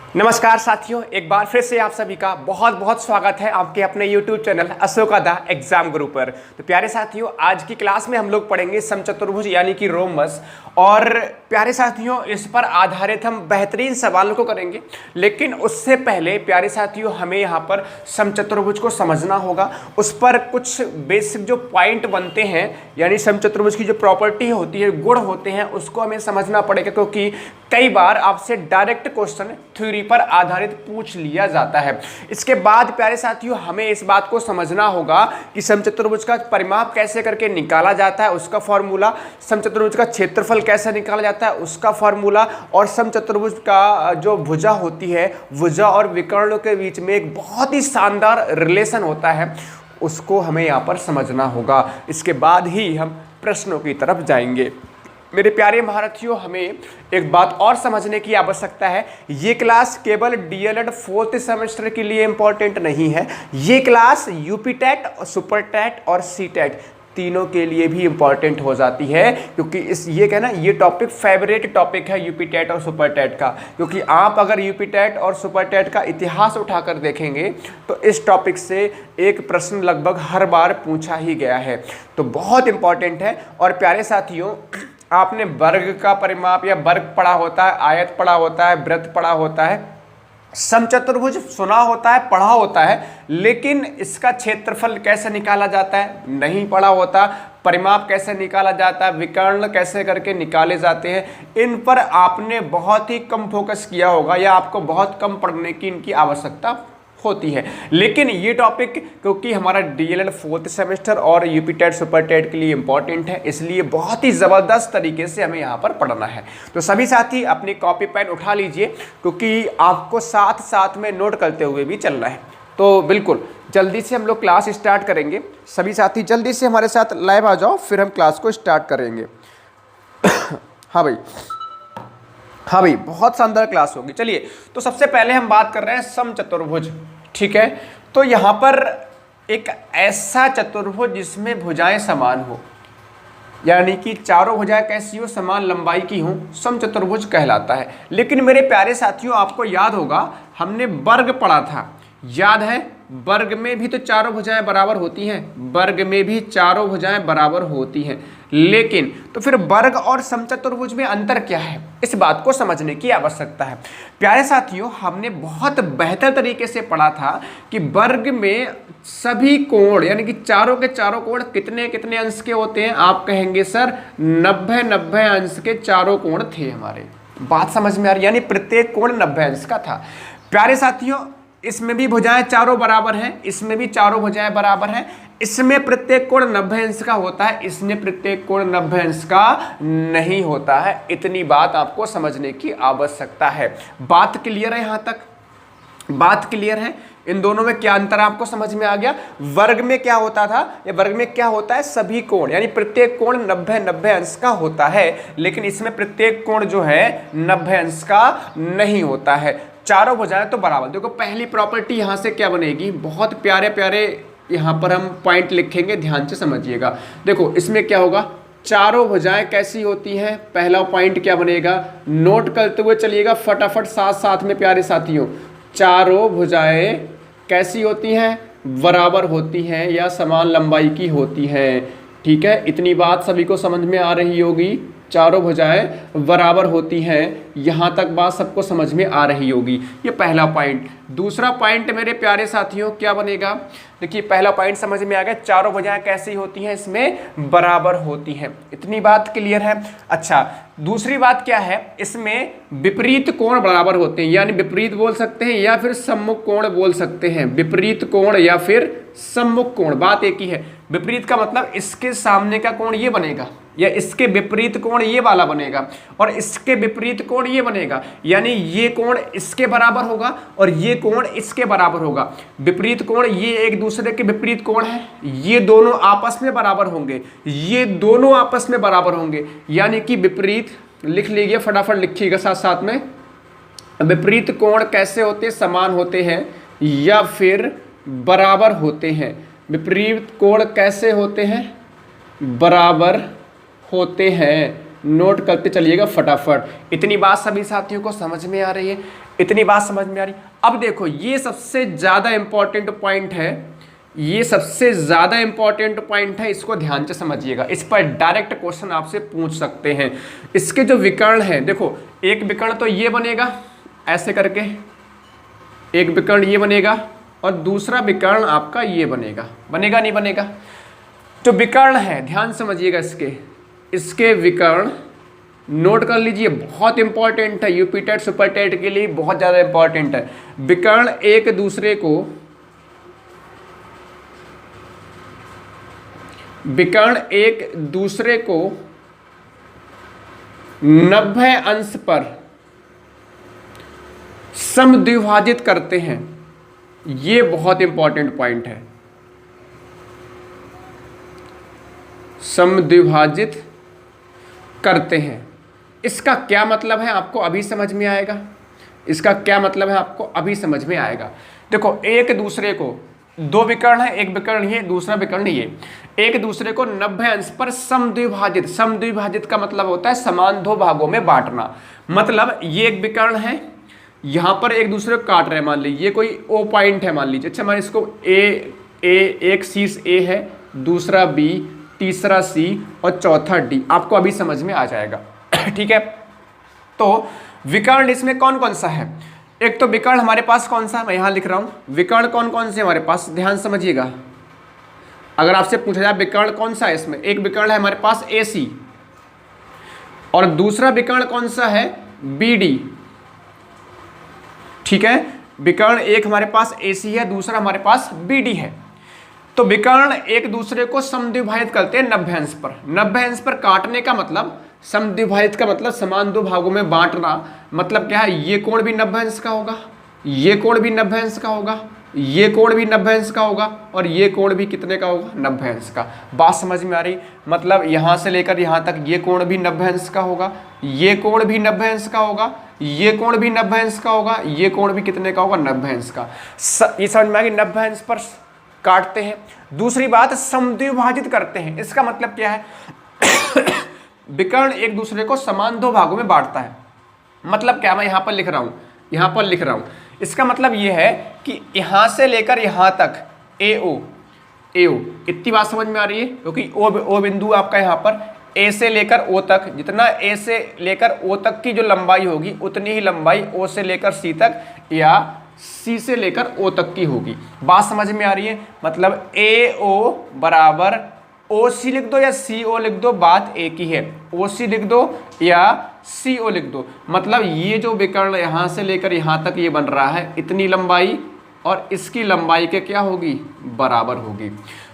नमस्कार साथियों, एक बार फिर से आप सभी का बहुत बहुत स्वागत है आपके अपने YouTube channel Ashoka the exam गुरु पर। तो प्यारे साथियों, आज की क्लास में हम लोग पढ़ेंगे समचतुर्भुज यानी कि रोमस। और प्यारे साथियों, इस पर आधारित हम बेहतरीन सवालों को करेंगे, लेकिन उससे पहले प्यारे साथियों हमें यहाँ पर समचतुर्भुज को समझना होगा। उस पर कुछ बेसिक जो पॉइंट बनते हैं, यानी समचतुर्भुज की जो प्रॉपर्टी होती है, गुण होते हैं, उसको हमें समझना पड़ेगा, क्योंकि कई बार आपसे डायरेक्ट क्वेश्चन थ्योरी पर आधारित पूछ लिया जाता है। इसके बाद प्यारे साथियों हमें इस बात को समझना होगा कि समचतुर्भुज का परिमाप कैसे करके निकाला जाता है, उसका फॉर्मूला, समचतुर्भुज का क्षेत्रफल कैसे निकाला जाता है उसका फॉर्मूला, और समचतुर्भुज का जो भुजा होती है, भुजा और विकर्णों के बीच में एक बहुत ही शानदार रिलेशन होता है, उसको हमें यहाँ पर समझना होगा। इसके बाद ही हम प्रश्नों की तरफ जाएंगे। मेरे प्यारे महारथियों, हमें एक बात और समझने की आवश्यकता है। ये क्लास केवल डीएलएड 4th सेमेस्टर के लिए इंपॉर्टेंट नहीं है, ये class UP TET, super TET और सी टेट तीनों के लिए भी इंपॉर्टेंट हो जाती है, क्योंकि ये कहना ये टॉपिक फेवरेट टॉपिक है यूपी टेट और सुपर टेट का। क्योंकि आप अगर यूपी टेट और सुपर टेट का इतिहास उठाकर देखेंगे तो इस टॉपिक से एक प्रश्न लगभग हर बार पूछा ही गया है, तो बहुत इंपॉर्टेंट है। और प्यारे साथियों, आपने वर्ग का परिमाप या वर्ग पढ़ा होता है, आयत पढ़ा होता है, वृत्त पढ़ा होता है, समचतुर्भुज सुना होता है, पढ़ा होता है, लेकिन इसका क्षेत्रफल कैसे निकाला जाता है नहीं पढ़ा होता। परिमाप कैसे निकाला जाता है, विकर्ण कैसे करके निकाले जाते हैं, इन पर आपने बहुत ही कम फोकस किया होगा, या आपको बहुत कम पढ़ने की इनकी आवश्यकता होती है। लेकिन ये टॉपिक क्योंकि हमारा डीएलएड 4th सेमेस्टर और यूपी टेट सुपर टेट के लिए इंपॉर्टेंट है, इसलिए बहुत ही ज़बरदस्त तरीके से हमें यहाँ पर पढ़ना है। तो सभी साथी अपनी कॉपी पेन उठा लीजिए, क्योंकि आपको साथ साथ में नोट करते हुए भी चलना है। तो बिल्कुल जल्दी से हम लोग क्लास स्टार्ट करेंगे। सभी साथी जल्दी से हमारे साथ लाइव आ जाओ, फिर हम क्लास को स्टार्ट करेंगे। हाँ भाई, बहुत शानदार क्लास होगी। चलिए, तो सबसे पहले हम बात कर रहे हैं समचतुर्भुज, ठीक है। तो यहाँ पर एक ऐसा चतुर्भुज जिसमें भुजाएं समान हो, यानी कि चारों भुजाएं कैसी हो, समान लंबाई की हो, समचतुर्भुज कहलाता है। लेकिन मेरे प्यारे साथियों, आपको याद होगा हमने वर्ग पढ़ा था, याद है? वर्ग में भी तो चारों भुजाएं बराबर होती हैं, वर्ग में भी चारों भुजाएं बराबर होती हैं। लेकिन तो फिर वर्ग और समचतुर्भुज में अंतर क्या है, इस बात को समझने की आवश्यकता है। प्यारे साथियों, हमने बहुत बेहतर तरीके से पढ़ा था कि वर्ग में सभी कोण, यानी कि चारों के चारों कोण कितने कितने अंश के होते हैं। आप कहेंगे सर 90 अंश के चारों कोण थे हमारे। बात समझ में आ रही? यानी प्रत्येक कोण 90 अंश का था। प्यारे साथियों, इसमें भी भुजाएं चारों बराबर हैं, इसमें भी चारों भुजाएं बराबर हैं। इसमें प्रत्येक कोण 90 अंश का होता है, इसमें प्रत्येक कोण 90 अंश का नहीं होता है। इतनी बात आपको समझने की आवश्यकता है। बात क्लियर है? यहां तक बात क्लियर है? इन दोनों में क्या अंतर आपको समझ में आ गया? वर्ग में क्या होता था, या वर्ग में क्या होता है, सभी कोण, यानी प्रत्येक कोण 90 अंश का होता है, लेकिन इसमें प्रत्येक कोण जो है 90 अंश का नहीं होता है। चारों भुजाएं तो बराबर। देखो, पहली प्रॉपर्टी यहां से क्या बनेगी, बहुत प्यारे प्यारे यहां पर हम पॉइंट लिखेंगे, ध्यान से समझिएगा। देखो, इसमें क्या होगा, चारों भुजाएं कैसी होती हैं, पहला पॉइंट क्या बनेगा, नोट करते हुए चलिएगा फटाफट साथ साथ में प्यारे साथियों। चारों भुजाएं कैसी होती हैं, बराबर होती हैं या समान लंबाई की होती हैं, ठीक है। इतनी बात सभी को समझ में आ रही होगी, चारों भुजाएं बराबर होती हैं, यहाँ तक बात सबको समझ में आ रही होगी। ये पहला पॉइंट। दूसरा पॉइंट मेरे प्यारे साथियों क्या बनेगा, देखिए पहला पॉइंट समझ में आ गया, चारों भुजाएं कैसी होती हैं, इसमें बराबर होती हैं। इतनी बात क्लियर है? अच्छा, दूसरी बात क्या है, इसमें विपरीत कोण बराबर होते हैं, यानी विपरीत बोल सकते हैं या फिर सम्मुख कोण बोल सकते हैं। विपरीत कोण या फिर सम्मुख कोण, बात एक ही है। विपरीत का मतलब इसके सामने का कोण ये बनेगा, या इसके विपरीत कोण ये वाला बनेगा, और इसके विपरीत कोण ये बनेगा, यानी ये कोण इसके बराबर होगा और ये कोण इसके बराबर होगा। विपरीत कोण ये एक दूसरे के विपरीत कोण है, ये दोनों आपस में बराबर होंगे, ये दोनों आपस में बराबर होंगे, यानी कि विपरीत, लिख लीजिए फटाफट लिखिएगा साथ साथ में। विपरीत कोण कैसे होते हैं, समान होते हैं या फिर बराबर होते हैं। विपरीत कोण कैसे होते हैं, बराबर होते हैं। नोट करते चलिएगा फटाफट। इतनी बात सभी साथियों को समझ में आ रही है? इतनी बात समझ में आ रही। अब देखो ये सबसे ज्यादा इंपॉर्टेंट पॉइंट है, ये सबसे ज्यादा इंपॉर्टेंट पॉइंट है, इसको ध्यान से समझिएगा। इस पर डायरेक्ट क्वेश्चन आपसे पूछ सकते हैं। इसके जो विकर्ण है, देखो एक विकर्ण तो ये बनेगा ऐसे करके, एक विकर्ण ये बनेगा और दूसरा विकर्ण आपका ये बनेगा, बनेगा नहीं बनेगा? जो विकर्ण है ध्यान समझिएगा, इसके विकर्ण नोट कर लीजिए, बहुत इंपॉर्टेंट है, यूपी टेट सुपर टेट के लिए बहुत ज्यादा इंपॉर्टेंट है। विकर्ण एक दूसरे को, विकर्ण एक दूसरे को 90 अंश पर समद्विभाजित करते हैं। ये बहुत इंपॉर्टेंट पॉइंट है, समद्विभाजित करते हैं। इसका क्या मतलब है आपको अभी समझ में आएगा, इसका क्या मतलब है आपको अभी समझ में आएगा। देखो एक दूसरे को, दो विकर्ण है, एक विकर्ण ये दूसरा विकर्ण ये, एक दूसरे को 90 अंश पर समद्विभाजित, समद्विभाजित का मतलब होता है समान दो भागों में बांटना। मतलब ये एक विकर्ण है, यहां पर एक दूसरे को काट रहे हैं, मान लीजिए ये कोई ओ पॉइंट है मान लीजिए, अच्छा मैं इसको ए, एक शीर्ष ए है, दूसरा बी, तीसरा सी और चौथा डी, आपको अभी समझ में आ जाएगा। ठीक है, तो विकर्ण इसमें कौन कौन सा है? एक तो विकर्ण हमारे पास कौन सा, मैं यहां लिख रहा हूं विकर्ण कौन कौन से हमारे पास, ध्यान समझिएगा। अगर आपसे पूछा जाए विकर्ण कौन सा है इसमें, एक विकर्ण है हमारे पास ए सी और दूसरा विकर्ण कौन सा है बी डी। ठीक है, विकर्ण एक हमारे पास ए सी है, दूसरा हमारे पास बी डी है। तो विकर्ण एक दूसरे को समद्विभाजित करते हैं 90 अंश पर। 90 अंश पर काटने का मतलब, समद्विभाजित का मतलब समान दो भागों में बांटना, मतलब क्या है, ये कोण भी 90 अंश का होगा, ये कोण भी 90 अंश का होगा, ये कोण भी 90 अंश का होगा और ये कोण भी कितने का होगा, 90 अंश का। बात समझ में आ रही? मतलब यहां से लेकर यहां तक ये कोण भी 90 अंश का होगा, ये कोण भी 90 अंश का होगा, ये कोण भी 90 अंश का होगा, ये कोण भी कितने का होगा, 90 अंश का। ये समझ में आ गई, 90 अंश पर काटते हैं। दूसरी बात समद्विभाजित करते हैं, इसका मतलब क्या है विकर्ण एक दूसरे को समान दो भागों में बांटता है। मतलब क्या, मैं यहां पर लिख रहा हूं, यहां पर लिख रहा हूं, इसका मतलब यह है कि यहां से लेकर यहां तक ए ओ, इतनी बात समझ में आ रही है? क्योंकि ओ बिंदु आपका यहां पर ए से लेकर ओ तक, जितना ए से लेकर ओ तक की जो लंबाई होगी उतनी ही लंबाई ओ से लेकर सी तक या सी से लेकर ओ तक की होगी। बात समझ में आ रही है? मतलब ए ओ बराबर ओ सी लिख दो या सी ओ लिख दो, बात एक ही है। ओ सी लिख दो या सी ओ लिख दो, मतलब ये जो विकर्ण यहां से लेकर यहां तक ये बन रहा है, इतनी लंबाई और इसकी लंबाई के क्या होगी, बराबर होगी।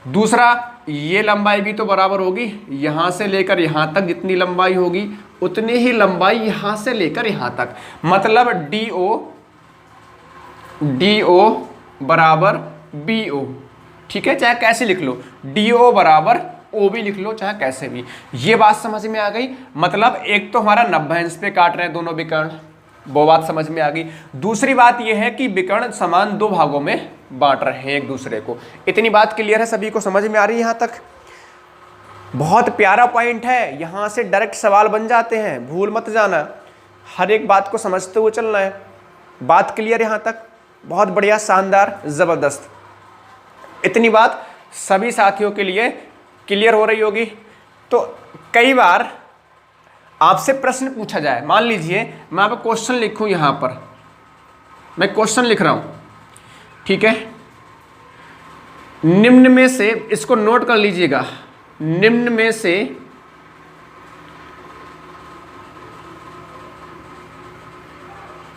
दूसरा, ये लंबाई भी तो बराबर होगी, यहां से लेकर यहां तक जितनी लंबाई होगी उतनी ही लंबाई यहां से लेकर यहां तक। मतलब डी ओ बराबर बी ओ। ठीक है, चाहे कैसे लिख लो, डी ओ बराबर ओ भी लिख लो, चाहे कैसे भी। ये बात समझ में आ गई? मतलब एक तो हमारा 90 अंश पे काट रहे हैं दोनों विकर्ण, वो बात समझ में आ गई। दूसरी बात यह है कि विकर्ण समान दो भागों में बांट रहे हैं एक दूसरे को। इतनी बात क्लियर है, सभी को समझ में आ रही है यहां तक? बहुत प्यारा पॉइंट है, यहां से डायरेक्ट सवाल बन जाते हैं, भूल मत जाना, हर एक बात को समझते हुए चलना है। बात क्लियर यहां तक? बहुत बढ़िया, शानदार, जबरदस्त। इतनी बात सभी साथियों के लिए क्लियर हो रही होगी। तो कई बार आपसे प्रश्न पूछा जाए, मान लीजिए मैं आपको क्वेश्चन लिखूं, यहां पर मैं क्वेश्चन लिख रहा हूं, ठीक है, निम्न में से, इसको नोट कर लीजिएगा, निम्न में से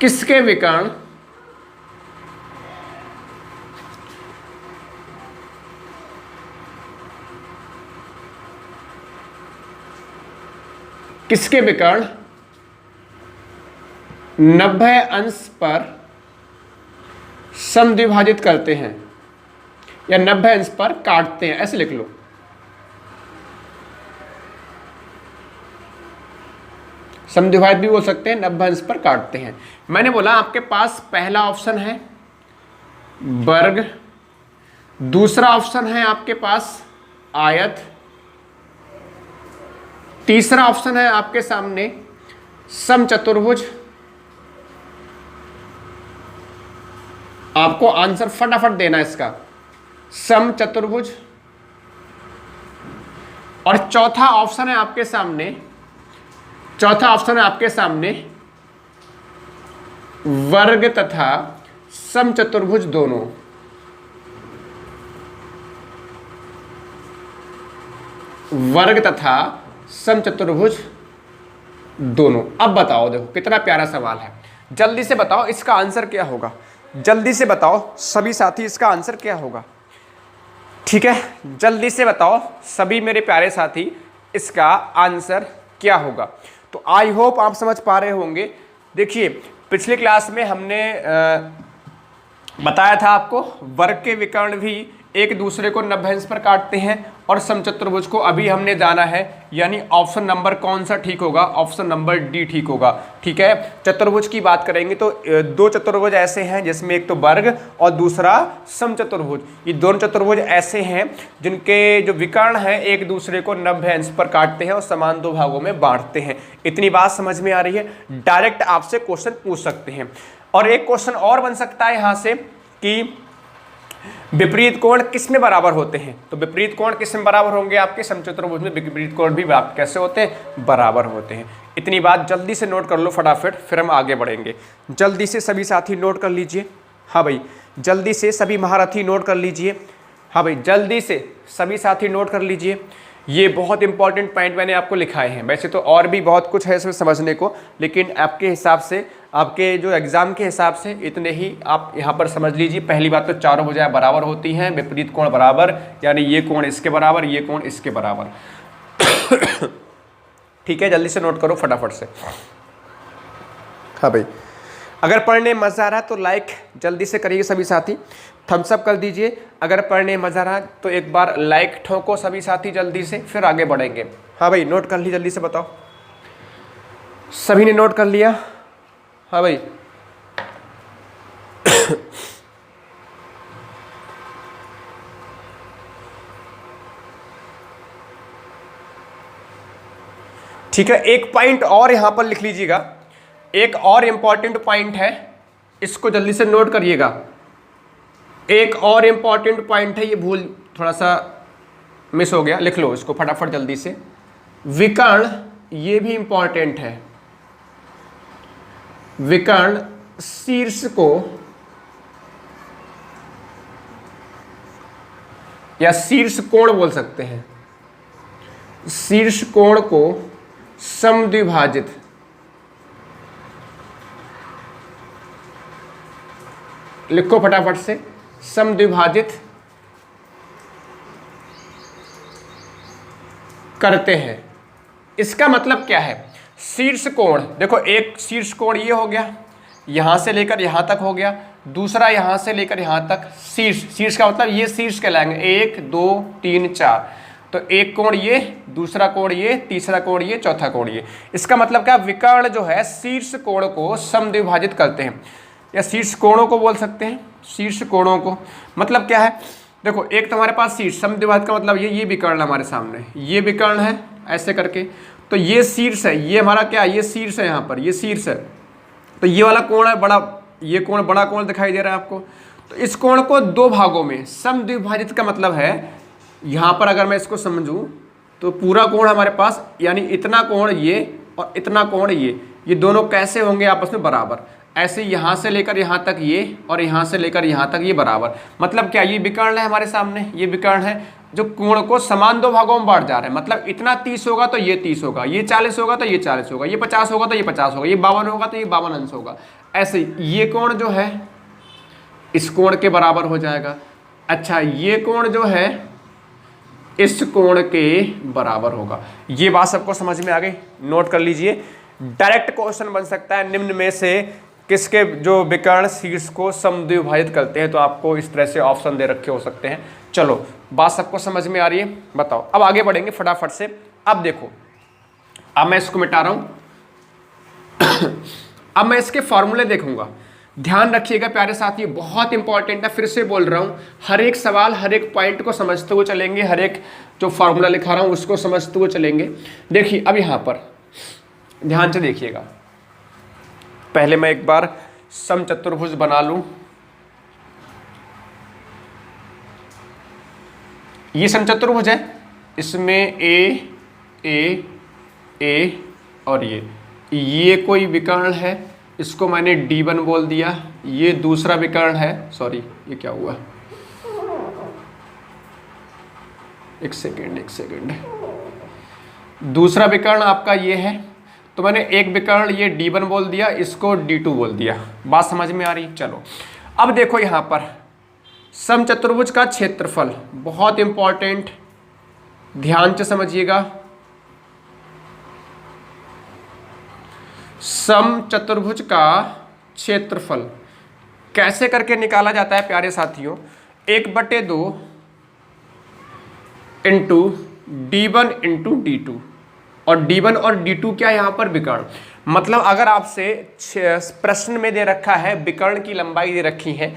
किसके विकर्ण किसके विकर्ण 90 अंश पर समद्विभाजित करते हैं या 90 अंश पर काटते हैं, ऐसे लिख लो। समद्विभाजित भी बोल सकते हैं, 90 अंश पर काटते हैं। मैंने बोला आपके पास पहला ऑप्शन है वर्ग, दूसरा ऑप्शन है आपके पास आयत, तीसरा ऑप्शन है आपके सामने समचतुर्भुज आपको आंसर फटाफट देना है इसका, सम चतुर्भुज। और चौथा ऑप्शन है आपके सामने, चौथा ऑप्शन है आपके सामने वर्ग तथा सम चतुर्भुज दोनों। वर्ग तथा सम चतुर्भुज दोनों। अब बताओ, देखो कितना प्यारा सवाल है, जल्दी से बताओ इसका आंसर क्या होगा, जल्दी से बताओ सभी साथी इसका आंसर क्या होगा। ठीक है, जल्दी से बताओ सभी मेरे प्यारे साथी इसका आंसर क्या होगा। तो आई होप आप समझ पा रहे होंगे। देखिए पिछली क्लास में हमने बताया था आपको वर्ग के विकर्ण भी एक दूसरे को नभ्यंश पर काटते हैं, और समचतुर्भुज को अभी हमने जाना है, यानी ऑप्शन नंबर कौन सा ठीक होगा, ऑप्शन नंबर डी ठीक होगा। ठीक है, चतुर्भुज की बात करेंगे तो दो चतुर्भुज ऐसे हैं जिसमें एक तो वर्ग और दूसरा समचतुर्भुज। ये दोनों चतुर्भुज ऐसे हैं जिनके जो विकर्ण हैं एक दूसरे को नभ्यंश पर काटते हैं और समान दो भागों में बांटते हैं। इतनी बात समझ में आ रही है। डायरेक्ट आपसे क्वेश्चन पूछ सकते हैं। और एक क्वेश्चन और बन सकता है यहाँ से कि विपरीत कोण किस में बराबर होते हैं। तो विपरीत कोण किस में बराबर होंगे, आपके समचतुर्भुज में विपरीत कोण भी कैसे होते हैं, बराबर होते हैं। इतनी बात जल्दी से नोट कर लो फटाफट, फिर हम आगे बढ़ेंगे। जल्दी से सभी साथी नोट कर लीजिए। हाँ भाई, जल्दी से सभी महारथी नोट कर लीजिए। हाँ भाई, जल्दी से सभी साथी नोट कर लीजिए। ये बहुत इंपॉर्टेंट पॉइंट मैंने आपको लिखाए हैं। वैसे तो और भी बहुत कुछ है इसमें समझने को, लेकिन आपके हिसाब से, आपके जो एग्जाम के हिसाब से इतने ही आप यहाँ पर समझ लीजिए। पहली बात तो चारों भुजाएं बराबर होती हैं, विपरीत कोण बराबर, यानी ये कोण इसके बराबर, ये कोण इसके बराबर। ठीक है, जल्दी से नोट करो फटाफट से। हाँ भाई, अगर पढ़ने मजा आ रहा तो लाइक जल्दी से करिए सभी साथी, थम्स अप कर दीजिए। अगर पढ़ने मजा आ रहा तो एक बार लाइक ठोको सभी साथी जल्दी से, फिर आगे बढ़ेंगे। हाँ भाई, नोट कर ली, जल्दी से बताओ। सभी ने नोट कर लिया? हाँ भाई। ठीक है, एक पॉइंट और यहां पर लिख लीजिएगा, एक और इंपॉर्टेंट पॉइंट है, इसको जल्दी से नोट करिएगा। एक और इंपॉर्टेंट पॉइंट है, ये भूल थोड़ा सा मिस हो गया, लिख लो इसको फटाफट जल्दी से। विकर्ण, ये भी इंपॉर्टेंट है। विकर्ण शीर्ष को या शीर्ष कोण बोल सकते हैं, शीर्ष कोण को समद्विभाजित लिखो फटाफट से, समद्विभाजित करते हैं। इसका मतलब क्या है, शीर्ष कोण, देखो एक शीर्ष कोण ये हो गया, यहां से लेकर यहां तक हो गया, दूसरा यहां से लेकर यहां तक। शीर्ष, शीर्ष का मतलब ये शीर्ष कहलाएंगे, 1 2 3 4। तो एक कोण ये, दूसरा कोण ये, तीसरा कोण ये, चौथा कोण ये। इसका मतलब क्या, विकर्ण जो है शीर्ष कोण को समद्विभाजित करते हैं, या शीर्ष कोणों को बोल सकते हैं, शीर्ष कोणों को। मतलब क्या है, देखो एक तुम्हारे पास शीर्ष, समद्विभाजित का मतलब ये विकर्ण हमारे सामने, ये विकर्ण है ऐसे करके, तो ये शीर्ष है, ये हमारा क्या, ये शीर्ष है, यहाँ पर ये शीर्ष है। तो ये वाला कोण है बड़ा, ये कोण बड़ा कोण दिखाई दे रहा है आपको। तो इस कोण को दो भागों में समद्विभाजित का मतलब है, यहाँ पर अगर मैं इसको समझूं तो पूरा कोण हमारे पास, यानी इतना कोण ये और इतना कोण ये दोनों कैसे होंगे आपस में, बराबर। ऐसे यहाँ से लेकर यहाँ तक ये, और यहाँ से लेकर यहाँ तक ये बराबर। मतलब क्या, ये विकर्ण है हमारे सामने, ये विकर्ण है जो कोण को समान दो भागों में बांट जा रहे हैं। मतलब इतना 30 होगा तो ये 30 होगा, ये 40 होगा तो ये 40 होगा, ये 50 होगा तो ये 50 होगा, ये 52 होगा तो ये 52 अंश होगा। ऐसे ये कोण जो है इस कोण के बराबर हो जाएगा। अच्छा, ये कोण जो है इस कोण के बराबर होगा। ये बात सबको समझ में आ गई, नोट कर लीजिए। डायरेक्ट क्वेश्चन बन सकता है, निम्न में से किसके जो विकर्ण शीर्ष को समद्विभाजित करते हैं। तो आपको इस तरह से ऑप्शन दे रखे हो सकते हैं। चलो, बात सबको समझ में आ रही है, बताओ। अब आगे बढ़ेंगे फटाफट से। अब देखो, अब मैं इसको मिटा रहा हूं। अब मैं इसके फॉर्मूले देखूंगा। ध्यान रखिएगा प्यारे साथी, बहुत इंपॉर्टेंट है, फिर से बोल रहा हूं। हर एक सवाल, हर एक पॉइंट को समझते हुए चलेंगे, हर एक जो फॉर्मूला लिखा रहा हूं उसको समझते हुए चलेंगे। देखिए अब यहां पर ध्यान से देखिएगा, पहले मैं एक बार समचतुर्भुज बना लूं। ये समचतुर्भुज है, इसमें ए और ये कोई विकर्ण है, इसको मैंने D1 बोल दिया। ये दूसरा विकर्ण है, सॉरी ये क्या हुआ, एक सेकेंड, दूसरा विकर्ण आपका ये है, तो मैंने एक विकर्ण ये D1 बोल दिया, इसको D2 बोल दिया। बात समझ में आ रही? चलो अब देखो यहां पर समचतुर्भुज का क्षेत्रफल बहुत इंपॉर्टेंट, ध्यान से समझिएगा। समचतुर्भुज का क्षेत्रफल कैसे करके निकाला जाता है प्यारे साथियों, 1/2 इंटू D1 इंटू D2, और D1 और D2 क्या यहाँ पर विकर्ण। मतलब अगर आपसे प्रश्न में दे रखा है, विकर्ण की लंबाई दे रखी है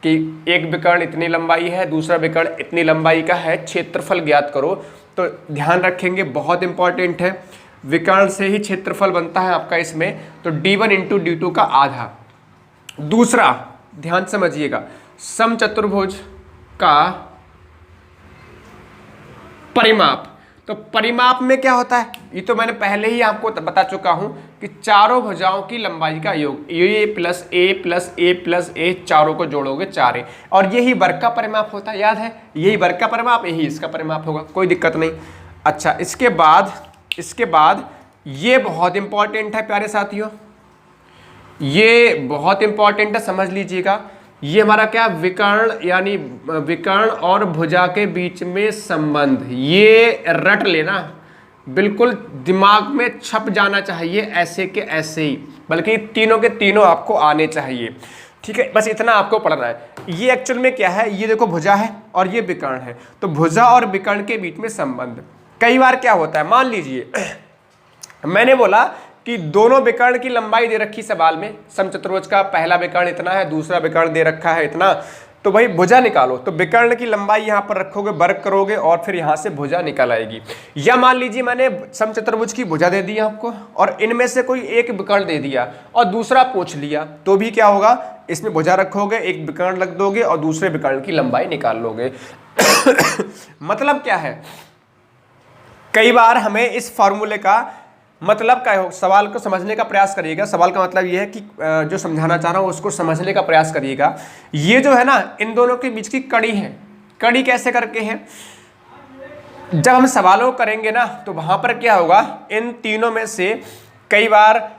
कि एक विकर्ण इतनी लंबाई है, दूसरा विकर्ण इतनी लंबाई का है, क्षेत्रफल ज्ञात करो, तो ध्यान रखेंगे बहुत इंपॉर्टेंट है, विकर्ण से ही क्षेत्रफल बनता है आपका इसमें, तो D1 इंटू D2 का आधा। दूसरा ध्यान समझिएगा, समचतुर्भुज का परिमाप, तो परिमाप में क्या होता है, ये तो मैंने पहले ही आपको बता चुका हूं कि चारों भुजाओं की लंबाई का योग, ये प्लस ए प्लस ए प्लस ए, चारों को जोड़ोगे 4a, और यही वर्ग का परिमाप होता है, याद है, यही वर्ग का परिमाप, यही इसका परिमाप होगा, कोई दिक्कत नहीं। अच्छा, इसके बाद ये बहुत इंपॉर्टेंट है प्यारे साथियों, ये बहुत इंपॉर्टेंट है, समझ लीजिएगा। ये हमारा क्या, विकर्ण, यानी विकर्ण और भुजा के बीच में संबंध, ये रट लेना, बिल्कुल दिमाग में छप जाना चाहिए, ऐसे के ऐसे ही, बल्कि तीनों के तीनों आपको आने चाहिए, ठीक है। बस इतना आपको पढ़ना है। ये एक्चुअल में क्या है, ये देखो भुजा है और ये विकर्ण है, तो भुजा और विकर्ण के बीच में संबंध कई बार क्या होता है, मान लीजिए मैंने बोला कि दोनों विकर्ण की लंबाई दे रखी सवाल में, समचतुर्भुज का पहला विकर्ण इतना है, दूसरा विकर्ण दे रखा है इतना, तो भाई भुजा निकालो, तो विकर्ण की लंबाई यहाँ पर रखोगे, वर्ग करोगे और फिर यहाँ से भुजा निकल आएगी। या मान लीजिए मैंने समचतुर्भुज की भुजा दे दी आपको और इनमें से कोई एक विकर्ण दे दिया और दूसरा पूछ लिया, तो भी क्या होगा, इसमें भुजा रखोगे, एक विकर्ण रख दोगे और दूसरे विकर्ण की लंबाई निकाल लोगे। मतलब क्या है, कई बार हमें इस फॉर्मूले का मतलब क्या हो, सवाल को समझने का प्रयास करिएगा। सवाल का मतलब ये है कि जो समझाना चाह रहा हूँ उसको समझने का प्रयास करिएगा। ये जो है ना, इन दोनों के बीच की कड़ी है, कड़ी कैसे करके है, जब हम सवालों करेंगे ना तो वहां पर क्या होगा, इन तीनों में से कई बार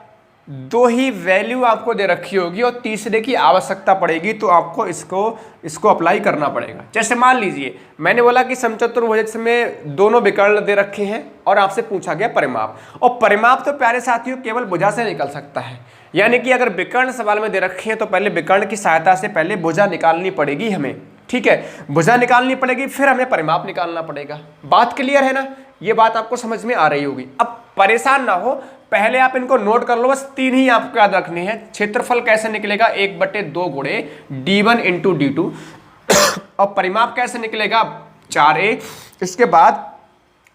दो ही वैल्यू आपको दे रखी होगी और तीसरे की आवश्यकता पड़ेगी, तो आपको इसको अप्लाई करना पड़ेगा। जैसे मान लीजिए मैंने बोला कि समचतुर्भुज में दोनों विकर्ण दे रखे हैं और आपसे पूछा गया परिमाप, और परिमाप तो प्यारे साथियों केवल भुजा से निकल सकता है, यानी कि अगर विकर्ण सवाल में दे रखे हैं तो पहले विकर्ण की सहायता से पहले भुजा निकालनी पड़ेगी हमें, ठीक है, भुजा निकालनी पड़ेगी, फिर हमें परिमाप निकालना पड़ेगा। बात क्लियर है ना, ये बात आपको समझ में आ रही होगी। अब परेशान ना हो, पहले आप इनको नोट कर लो, बस तीन ही आपको याद रखने हैं। क्षेत्रफल कैसे निकलेगा, 1/2 गुणे D1 इंटू D2, और परिमाप कैसे निकलेगा, 4a। इसके बाद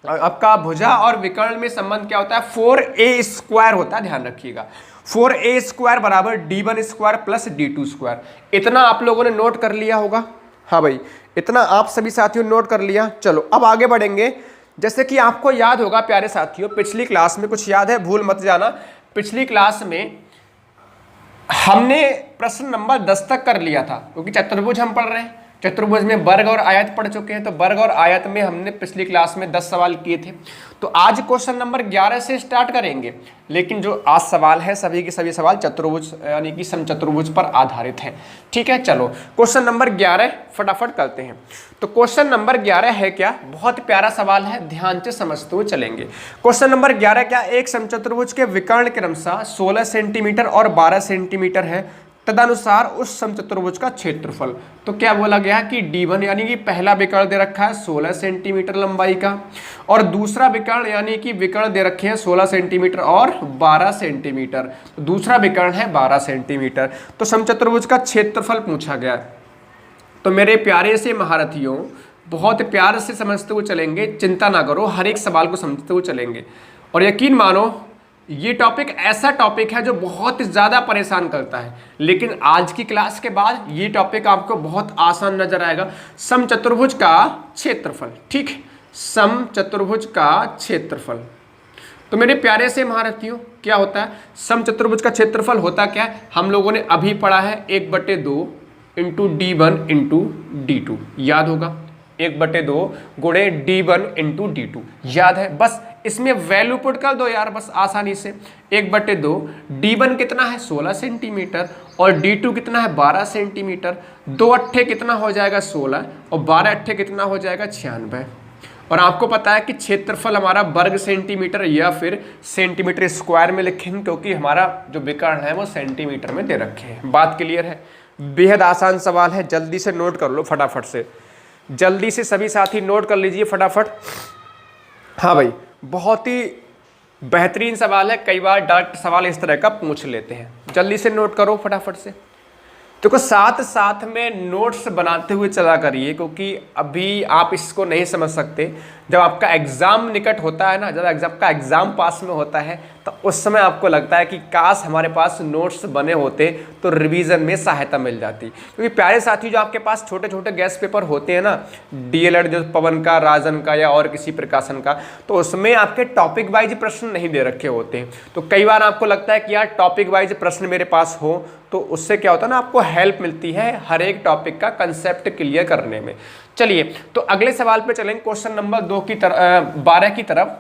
आपका भुजा और विकर्ण में संबंध क्या होता है, 4a² होता है, ध्यान रखिएगा, 4a² बराबर D1² प्लस D2²। इतना आप लोगों ने नोट कर लिया होगा, हाँ भाई, इतना आप सभी साथियों नोट कर लिया। चलो अब आगे बढ़ेंगे। जैसे कि आपको याद होगा प्यारे साथियों, पिछली क्लास में कुछ याद है, भूल मत जाना, पिछली क्लास में हमने प्रश्न नंबर 10 तक कर लिया था, क्योंकि चतुर्भुज हम पढ़ रहे हैं, चतुर्भुज में वर्ग और आयत पढ़ चुके हैं, तो वर्ग और आयत में हमने पिछली क्लास में 10 सवाल किए थे। तो आज क्वेश्चन नंबर 11 से स्टार्ट करेंगे, लेकिन जो आज सवाल है सभी के सभी सवाल चतुर्भुज यानी कि समचतुर्भुज पर आधारित हैं, ठीक है। चलो क्वेश्चन नंबर 11 फटाफट करते हैं। तो क्वेश्चन नंबर 11 है क्या, बहुत प्यारा सवाल है, ध्यान से समझते हुए चलेंगे। क्वेश्चन नंबर 11 क्या, एक समचतुर्भुज के विकर्ण क्रमशः 16 सेंटीमीटर और 12 सेंटीमीटर है, तदनुसार उस समचतुर्भुज का क्षेत्रफल। तो क्या बोला गया कि D1 यानी कि पहला विकर्ण दे रखा है 16 सेंटीमीटर लंबाई का, और दूसरा विकर्ण यानी कि विकर्ण दे रखे हैं 16 सेंटीमीटर और 12 सेंटीमीटर, तो दूसरा विकर्ण है 12 सेंटीमीटर। तो समचतुर्भुज का क्षेत्रफल पूछा गया। तो मेरे प्यारे से महारथियों, बहुत प्यार से समझते हुए चलेंगे, चिंता ना करो, हर एक सवाल को समझते हुए चलेंगे, और यकीन मानो ये टॉपिक ऐसा टॉपिक है जो बहुत ज़्यादा परेशान करता है, लेकिन आज की क्लास के बाद ये टॉपिक आपको बहुत आसान नजर आएगा। समचतुर्भुज का क्षेत्रफल, ठीक है, समचतुर्भुज का क्षेत्रफल। तो मेरे प्यारे से महारथियों, क्या होता है समचतुर्भुज का क्षेत्रफल? होता क्या है, हम लोगों ने अभी पढ़ा है 1/2 इंटू D1 इंटू D2, याद होगा, 1/2 गुणे D1 इंटू D2, याद है। बस इसमें वैल्यू पुट कर दो यार, बस आसानी से। 1/2 D1 कितना है 16 सेंटीमीटर और D2 कितना है 12 सेंटीमीटर। 2 अट्ठे कितना हो जाएगा 16 और 12 अट्ठे कितना हो जाएगा 96। और आपको पता है कि क्षेत्रफल हमारा वर्ग सेंटीमीटर या फिर सेंटीमीटर स्क्वायर में लिखेंगे, क्योंकि हमारा जो विकर्ण है वो सेंटीमीटर में दे रखे हैं। बात क्लियर है? बेहद आसान सवाल है, जल्दी से नोट कर लो फटाफट से, जल्दी से सभी साथी नोट कर लीजिए फटाफट। हाँ भाई, बहुत ही बेहतरीन सवाल है, कई बार डायरेक्ट सवाल इस तरह का पूछ लेते हैं, जल्दी से नोट करो फटाफट से। तो साथ साथ में नोट्स बनाते हुए चला करिए, क्योंकि अभी आप इसको नहीं समझ सकते। जब आपका एग्ज़ाम निकट होता है ना, जब आपका एग्ज़ाम पास में होता है, तो उस समय आपको लगता है कि काश हमारे पास नोट्स बने होते तो रिवीजन में सहायता मिल जाती। क्योंकि प्यारे साथी, जो आपके पास छोटे छोटे गेस्ट पेपर होते हैं ना, DLED जो पवन का, राजन का या और किसी प्रकाशन का, तो उसमें आपके टॉपिक वाइज प्रश्न नहीं दे रखे होते हैं। तो कई बार आपको लगता है कि यार टॉपिक वाइज प्रश्न मेरे पास हो, तो उससे क्या होता है ना, आपको हेल्प मिलती है हर एक टॉपिक का कंसेप्ट क्लियर करने में। चलिए, तो अगले सवाल पे चलेंगे, क्वेश्चन नंबर 12 की तरफ।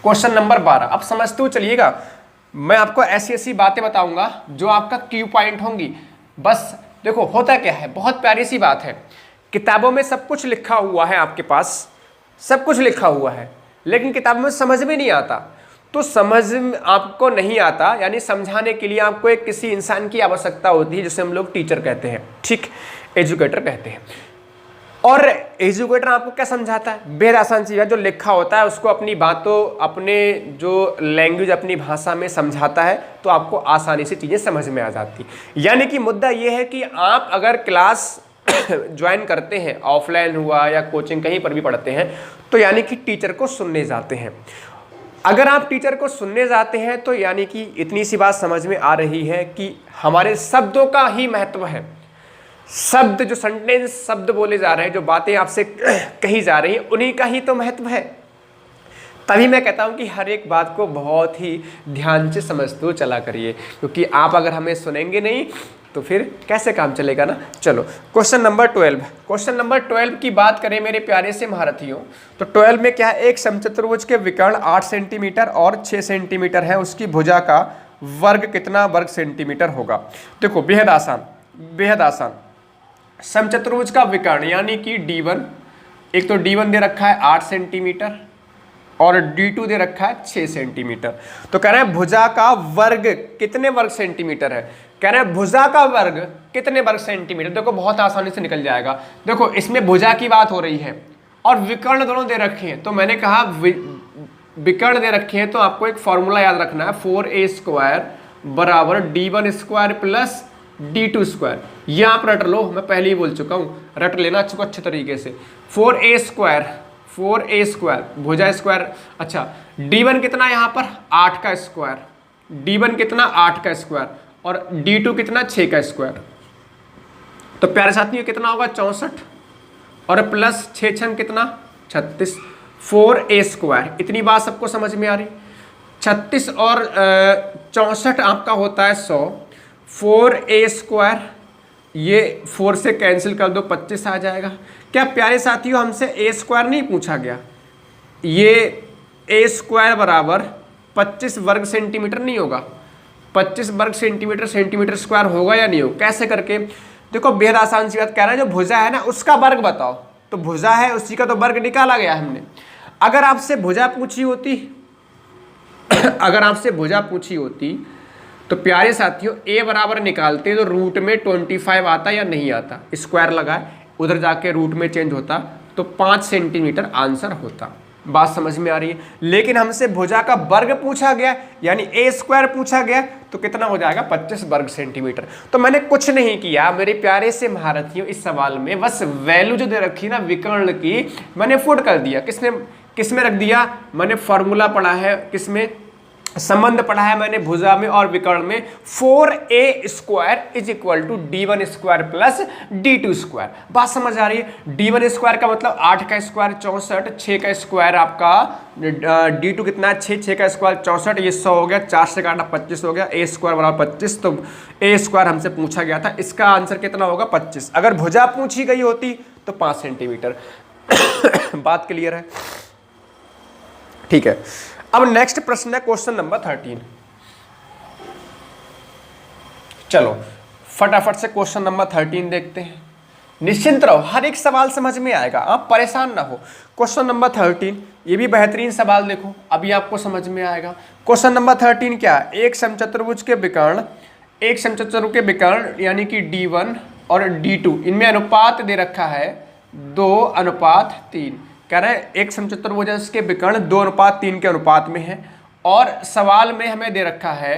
क्वेश्चन नंबर 12, अब समझते हुए चलिएगा। मैं आपको ऐसी ऐसी बातें बताऊंगा जो आपका क्यू पॉइंट होंगी। बस देखो, होता क्या है, बहुत प्यारी सी बात है, किताबों में सब कुछ लिखा हुआ है, आपके पास सब कुछ लिखा हुआ है, लेकिन किताबों में समझ में नहीं आता। तो समझ आपको नहीं आता, यानी समझाने के लिए आपको एक किसी इंसान की आवश्यकता होती है, जिसे हम लोग टीचर कहते हैं, ठीक, एजुकेटर कहते हैं। और एजुकेटर आपको क्या समझाता है? बेहद आसान सी बात, जो लिखा होता है उसको अपनी बातों, अपने जो लैंग्वेज, अपनी भाषा में समझाता है, तो आपको आसानी से चीज़ें समझ में आ जाती। यानी कि मुद्दा ये है कि आप अगर क्लास ज्वाइन करते हैं, ऑफलाइन हुआ या कोचिंग कहीं पर भी पढ़ते हैं, तो यानी कि टीचर को सुनने जाते हैं। अगर आप टीचर को सुनने जाते हैं तो यानी कि इतनी सी बात समझ में आ रही है कि हमारे शब्दों का ही महत्व है। शब्द, जो सेंटेंस शब्द बोले जा रहे हैं, जो बातें आपसे कही जा रही हैं, उन्हीं का ही तो महत्व है। तभी मैं कहता हूं कि हर एक बात को बहुत ही ध्यान से समझते हुए चला करिए, क्योंकि आप अगर हमें सुनेंगे नहीं तो फिर कैसे काम चलेगा ना। चलो, क्वेश्चन नंबर 12। क्वेश्चन नंबर 12 की बात करें मेरे प्यारे से महारथियों, तो 12 में क्या है, एक समचतुर्भुज के विकर्ण 8 सेंटीमीटर और 6 सेंटीमीटर है, उसकी भुजा का वर्ग कितना वर्ग सेंटीमीटर होगा? देखो, बेहद आसान, बेहद आसान। समचतुर्भुज का विकर्ण यानी कि D1, एक तो D1 दे रखा है 8 सेंटीमीटर और D2 दे रखा है 6 सेंटीमीटर। तो कह रहे हैं भुजा का वर्ग कितने वर्ग सेंटीमीटर है? कह रहे हैं भुजा का वर्ग कितने वर्ग सेंटीमीटर। देखो, बहुत आसानी से निकल जाएगा। देखो, इसमें भुजा की बात हो रही है और विकर्ण दोनों दे रखे हैं, तो मैंने कहा विकर्ण दे रखे हैं, तो आपको एक फॉर्मूला याद रखना है, 4a² बराबर D1 square plus D2 square. ये आप रट लो, मैं पहले ही बोल चुका हूँ, रट लेना अच्छे तरीके से। 4a स्क्वायर भुजा स्क्वायर, अच्छा D1 कितना यहाँ पर 8 का स्क्वायर, D1 कितना 8 का स्क्वायर और D2 कितना 6 का स्क्वायर। तो प्यारे साथियों कितना होगा 64 और प्लस 6 छंग कितना 36। 4a स्क्वायर, इतनी बात सबको समझ में आ रही। 36 और 64 आपका होता है 100। 4a स्क्वायर, ये 4 से कैंसिल कर दो, 25 आ जाएगा। क्या प्यारे साथियों हमसे a स्क्वायर नहीं पूछा गया? ये a स्क्वायर बराबर 25 वर्ग सेंटीमीटर नहीं होगा? 25 वर्ग सेंटीमीटर सेंटीमीटर स्क्वायर होगा या नहीं होगा? कैसे करके? देखो, बेहद आसान सी बात, कह रहा है जो भुजा है ना उसका वर्ग बताओ। तो भुजा है उसी का तो वर्ग निकाला गया हमने। अगर आपसे भुजा पूछी होती अगर आपसे भुजा पूछी होती तो प्यारे साथियों a बराबर निकालते तो रूट में 25 आता या नहीं आता? स्क्वायर लगाए, उधर जाके रूट में चेंज होता तो 5 सेंटीमीटर आंसर होता। बात समझ में आ रही है? लेकिन हमसे भुजा का वर्ग पूछा गया, यानी a स्क्वायर पूछा गया, तो कितना हो जाएगा 25 वर्ग सेंटीमीटर। तो मैंने कुछ नहीं किया मेरे प्यारे से महारथियों, इस सवाल में बस वैल्यू जो दे रखी ना विकर्ण की, मैंने पुट कर दिया। किसमें रख दिया? मैंने फॉर्मूला पढ़ा है, किसमें? संबंध पढ़ा है मैंने भुजा में और विकर्ण में, 4a square is equal to d1 square plus d2 square. बात समझ आ रही है? d1 स्क्वायर का मतलब 8 का स्क्वायर 64, 6 का स्क्वायर आपका d2 कितना है 6, 6 का स्क्वायर 64, ये 100 हो गया, 4 से काटा 25 हो गया, a स्क्वायर बराबर 25। तो a स्क्वायर हमसे पूछा गया था, इसका आंसर कितना होगा 25। अगर भुजा पूछी गई होती तो 5 सेंटीमीटर। बात क्लियर है? ठीक है। अब नेक्स्ट प्रश्न है क्वेश्चन नंबर 13। चलो फटाफट से क्वेश्चन नंबर 13 देखते हैं। निश्चिंत रहो, हर एक सवाल समझ में आएगा, आप परेशान ना हो। क्वेश्चन नंबर 13, ये भी बेहतरीन सवाल देखो, अभी आपको समझ में आएगा। क्वेश्चन नंबर 13 क्या है? एक समचतुर्भुज के विकर्ण, एक समचतुर्भुज के विकर्ण यानी कि d1 और d2, इनमें अनुपात दे रखा है 2:3। कह रहे हैं एक समचतुर्भुज के विकर्ण 2:3 के अनुपात में है, और सवाल में हमें दे रखा है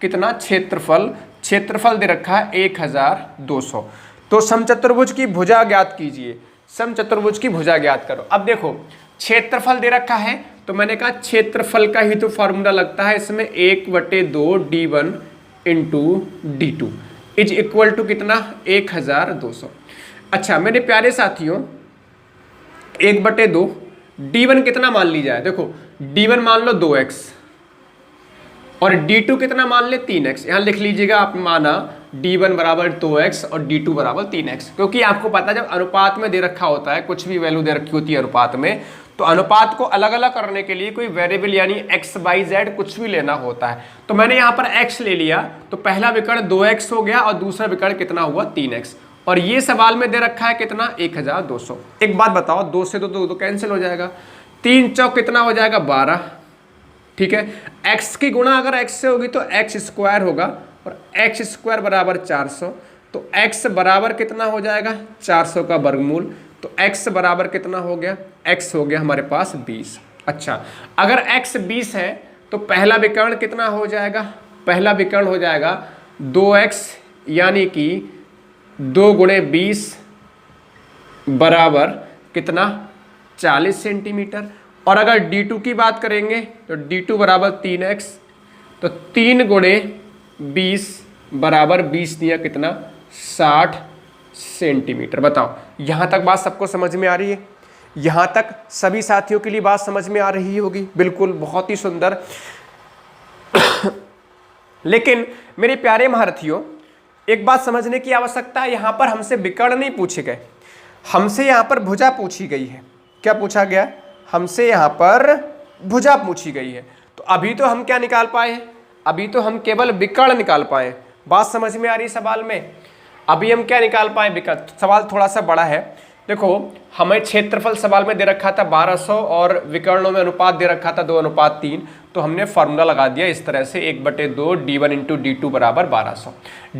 कितना क्षेत्रफल, क्षेत्रफल दे रखा है 1200। तो समचतुर्भुज की भुजा ज्ञात कीजिए, समचतुर्भुज की भुजा ज्ञात करो। अब देखो क्षेत्रफल दे रखा है, तो मैंने कहा क्षेत्रफल का ही तो फॉर्मूला लगता है इसमें, 1/2 d1 into d2 is equal to कितना 1200। अच्छा मेरे प्यारे साथियों, 1/2 d1 कितना मान ली जाए? देखो d1 मान लो 2x और d2 कितना मान ले 3x। यहां लिख लीजिएगा आप, माना d1 बराबर 2x और d2 बराबर 3x, क्योंकि आपको पता है जब अनुपात में दे रखा होता है, कुछ भी वैल्यू दे रखी होती है अनुपात में, तो अनुपात को अलग अलग करने के लिए कोई वेरिएबल यानी x y z कुछ भी लेना होता है। तो मैंने यहाँ पर x ले लिया, तो पहला विकर्ण 2x हो गया और दूसरा विकर्ण कितना हुआ 3x, और ये सवाल में दे रखा है कितना 1200। एक बात बताओ, 2 से 2 कैंसिल हो जाएगा, 3 चौक कितना हो जाएगा 12। ठीक है, x की गुणा अगर x से होगी तो x स्क्वायर होगा, और x स्क्वायर बराबर 400, तो x बराबर कितना हो जाएगा 400 का वर्गमूल। तो x बराबर कितना हो गया, x हो गया हमारे पास 20। अच्छा अगर x 20 है तो पहला विकर्ण कितना हो जाएगा, पहला विकर्ण हो जाएगा 2x यानी कि 2 गुणे 20 बराबर कितना 40 सेंटीमीटर। और अगर d2 की बात करेंगे तो d2 बराबर 3x, तो 3 गुणे 20 बराबर 20 दिया कितना 60 सेंटीमीटर। बताओ यहाँ तक बात सबको समझ में आ रही है? यहाँ तक सभी साथियों के लिए बात समझ में आ रही होगी? बिल्कुल, बहुत ही सुंदर। लेकिन मेरे प्यारे महारथियों, एक बात समझने की आवश्यकता है, यहाँ पर हमसे विकर्ण नहीं पूछे गए, हमसे यहाँ पर भुजा पूछी गई है। क्या पूछा गया? हमसे यहाँ पर भुजा पूछी गई है। तो अभी तो हम क्या निकाल पाए हैं? अभी तो हम केवल विकर्ण निकाल पाए। बात समझ में आ रही सवाल में? अभी हम क्या निकाल पाए? विकर्ण। सवाल थोड़ा सा बड़ा है। देखो हमें क्षेत्रफल सवाल में दे रखा था 1200 और विकर्णों में अनुपात दे रखा था 2:3, तो हमने फॉर्मूला लगा दिया इस तरह से 1/2 d1 इंटू d2 बराबर 1200।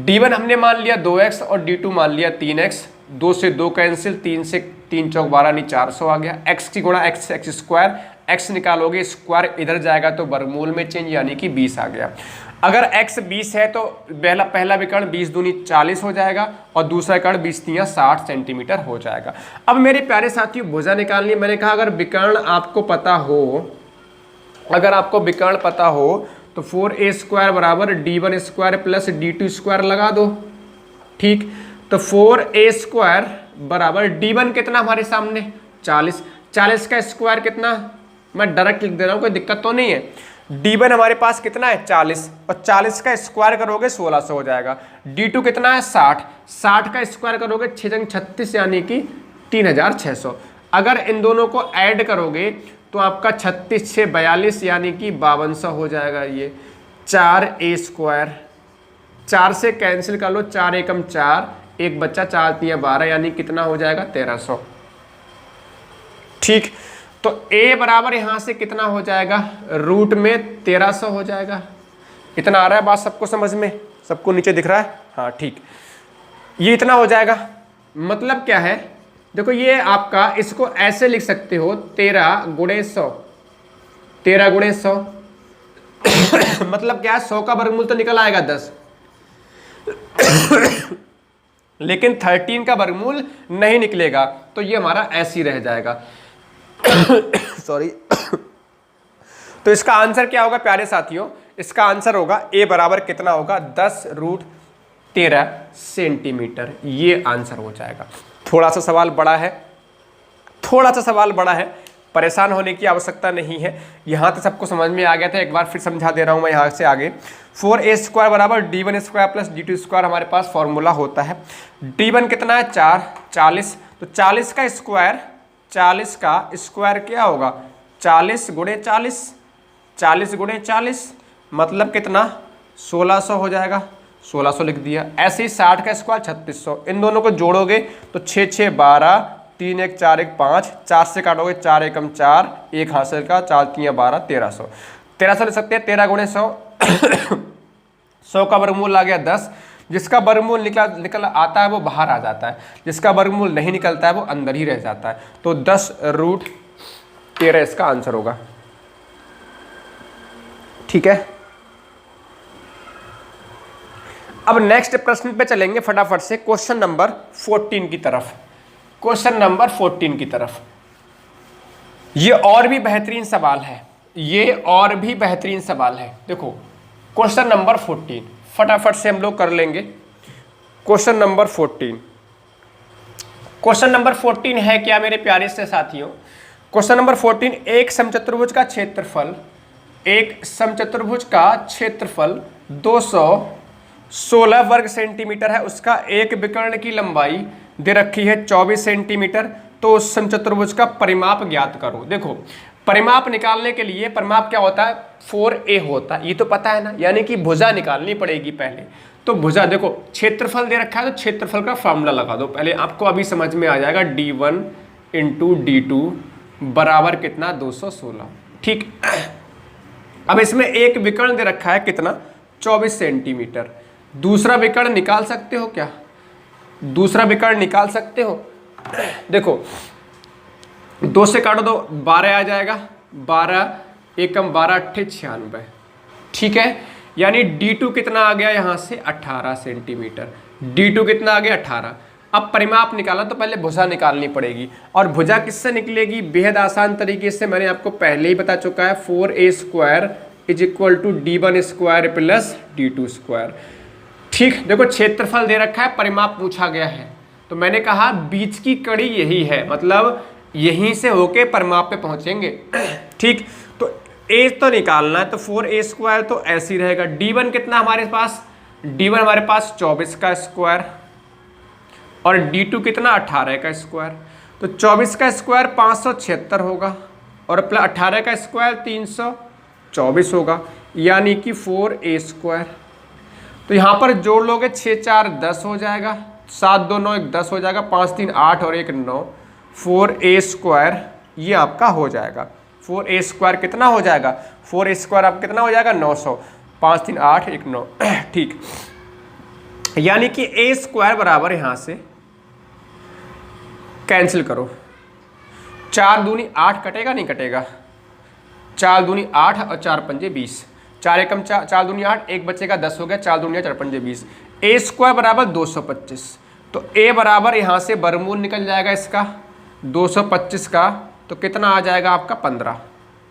d1 हमने मान लिया 2x और d2 मान लिया 3x, 2 से 2 कैंसिल, 3 से 3 चौक 12 नहीं 400 आ गया। x की गुणा x स्क्वायर, x निकालोगे स्क्वायर इधर जाएगा तो वर्गमूल में चेंज यानी कि 20 आ गया। अगर x 20 है तो पहला विकर्ण 20 दूनी 40 हो जाएगा और दूसरा विकर्ण 20 तिया 60 सेंटीमीटर हो जाएगा। अब मेरे प्यारे साथियों भुजा निकालनी है। मैंने कहा अगर विकर्ण आपको पता हो, अगर आपको विकर्ण पता हो तो 4a स्क्वायर बराबर d1 square plus d2 square लगा दो। ठीक, तो 4a स्क्वायर बराबर d1 कितना हमारे सामने 40, 40 का स्क्वायर कितना, मैं डायरेक्ट लिख दे रहा हूँ, कोई दिक्कत तो नहीं है। d1 हमारे पास कितना है 40, और 40 का स्क्वायर करोगे 1600 हो जाएगा। d2 कितना है 60, 60 का स्क्वायर करोगे 6 36 यानी कि 3600। अगर इन दोनों को ऐड करोगे तो आपका 36 से 42 यानी कि 5200 हो जाएगा। ये 4a स्क्वायर, 4 से कैंसिल कर लो, 4 एकम 4, एक बच्चा 4 तिया 12 यानी कितना हो जाएगा 1300। ठीक, तो a बराबर यहां से कितना हो जाएगा रूट में 1300 हो जाएगा। इतना आ रहा है बात सबको समझ में? सबको नीचे दिख रहा है? हाँ ठीक, ये इतना हो जाएगा। मतलब क्या है, देखो ये आपका, इसको ऐसे लिख सकते हो 13 गुणे 100, 13 गुणे 100 मतलब क्या है 100 का वर्गमूल तो निकल आएगा 10 लेकिन 13 का वर्गमूल नहीं निकलेगा, तो ये हमारा ऐसे ही रह जाएगा। सॉरी। तो इसका आंसर क्या होगा प्यारे साथियों, इसका आंसर होगा ए बराबर कितना होगा 10√13 सेंटीमीटर, ये आंसर हो जाएगा। थोड़ा सा सवाल बड़ा है, थोड़ा सा सवाल बड़ा है, परेशान होने की आवश्यकता नहीं है। यहाँ तो सबको समझ में आ गया था, एक बार फिर समझा दे रहा हूँ मैं यहाँ से आगे। 4a² बराबर d1² प्लस d2² हमारे पास फॉर्मूला होता है। d1 कितना है 4, 40, तो 40 का स्क्वायर, 40 का स्क्वायर क्या होगा 40 गुणे 40, 40 गुणे 40 मतलब कितना 1600 हो जाएगा, 1600 लिख दिया। ऐसे ही 60 का स्क्वायर 3600, इन दोनों को जोड़ोगे तो 6 6 12, 3 1 4 1 5, 4 से काटोगे 4 एकम 4, एक हासिल का 4 3 12, 1300, 1300 ले सकते हैं। 13 गुणे 100 100 का वर्गमूल आ गया 10, जिसका वर्गमूल निकल आता है वो बाहर आ जाता है, जिसका वर्गमूल नहीं निकलता है वो अंदर ही रह जाता है। तो 10√13 इसका आंसर होगा। ठीक है, अब नेक्स्ट प्रश्न पे चलेंगे फटाफट से, क्वेश्चन नंबर 14 की तरफ। क्वेश्चन नंबर 14 की तरफ, ये और भी बेहतरीन सवाल है, ये और भी बेहतरीन सवाल है। देखो क्वेश्चन नंबर 14 फटाफट से हम लोग कर लेंगे। क्वेश्चन नंबर 14, क्वेश्चन नंबर 14 है क्या मेरे प्यारे से साथियों? क्वेश्चन नंबर 14, एक समचतुर्भुज का क्षेत्रफल, एक समचतुर्भुज का क्षेत्रफल 216 वर्ग सेंटीमीटर है, उसका एक विकर्ण की लंबाई दे रखी है 24 सेंटीमीटर, तो उस समचतुर्भुज का परिमाप ज्ञात करो। देखो परिमाप निकालने के लिए परिमाप क्या होता है 4a होता है, ये तो पता है ना, यानी कि भुजा निकालनी पड़ेगी पहले। तो भुजा देखो क्षेत्रफल दे रखा है तो क्षेत्रफल का फॉर्मूला लगा दो पहले, आपको अभी समझ में आ जाएगा। d1 इंटू d2 बराबर कितना 216। ठीक, अब इसमें एक विकर्ण दे रखा है कितना 24 सेंटीमीटर। दूसरा विकर्ण निकाल सकते हो क्या? दूसरा विकर्ण निकाल सकते हो? देखो 2 से काटो तो 12 आ जाएगा, 12 एकम 12 अट्ठे 96। ठीक है, यानी d2 कितना आ गया यहाँ से 18 सेंटीमीटर, d2 कितना आ गया 18। अब परिमाप निकाला तो पहले भुजा निकालनी पड़ेगी, और भुजा किससे निकलेगी? बेहद आसान तरीके से, मैंने आपको पहले ही बता चुका है, 4a² = d1² प्लस d2²। ठीक, देखो क्षेत्रफल दे रखा है, परिमाप पूछा गया है, तो मैंने कहा बीच की कड़ी यही है, मतलब यहीं से होके परिमाप पे पहुंचेंगे। ठीक, तो a तो निकालना है, तो 4a² तो ऐसे ही रहेगा। d1 कितना हमारे पास? d1 हमारे पास 24 का स्क्वायर, और d2 कितना 18 का स्क्वायर, तो 24 का स्क्वायर 576 होगा, और प्लस 18 का स्क्वायर 324 होगा, यानी कि 4a²। तो यहाँ पर जोड़ लोगे 6 4 10 हो जाएगा, 7 2 9 1 10 हो जाएगा, 5 3 8 और 1 9, 4a² ये आपका हो जाएगा। 4a² कितना हो जाएगा? 4a² आपका कितना हो जाएगा 900, 5 3 8 1 9। ठीक, यानी कि a² बराबर यहाँ से कैंसिल करो, 4 दूनी 8 कटेगा नहीं कटेगा? 4 दूनी 8 और 4 पंजे 20, 4 एकम 4 दूनी 8, एक बचेगा 10 हो गया, 4 दूनी 4 पंजे 20। a² बराबर 225, तो a बराबर यहाँ से वर्गमूल निकल जाएगा इसका 225 का, तो कितना आ जाएगा आपका 15।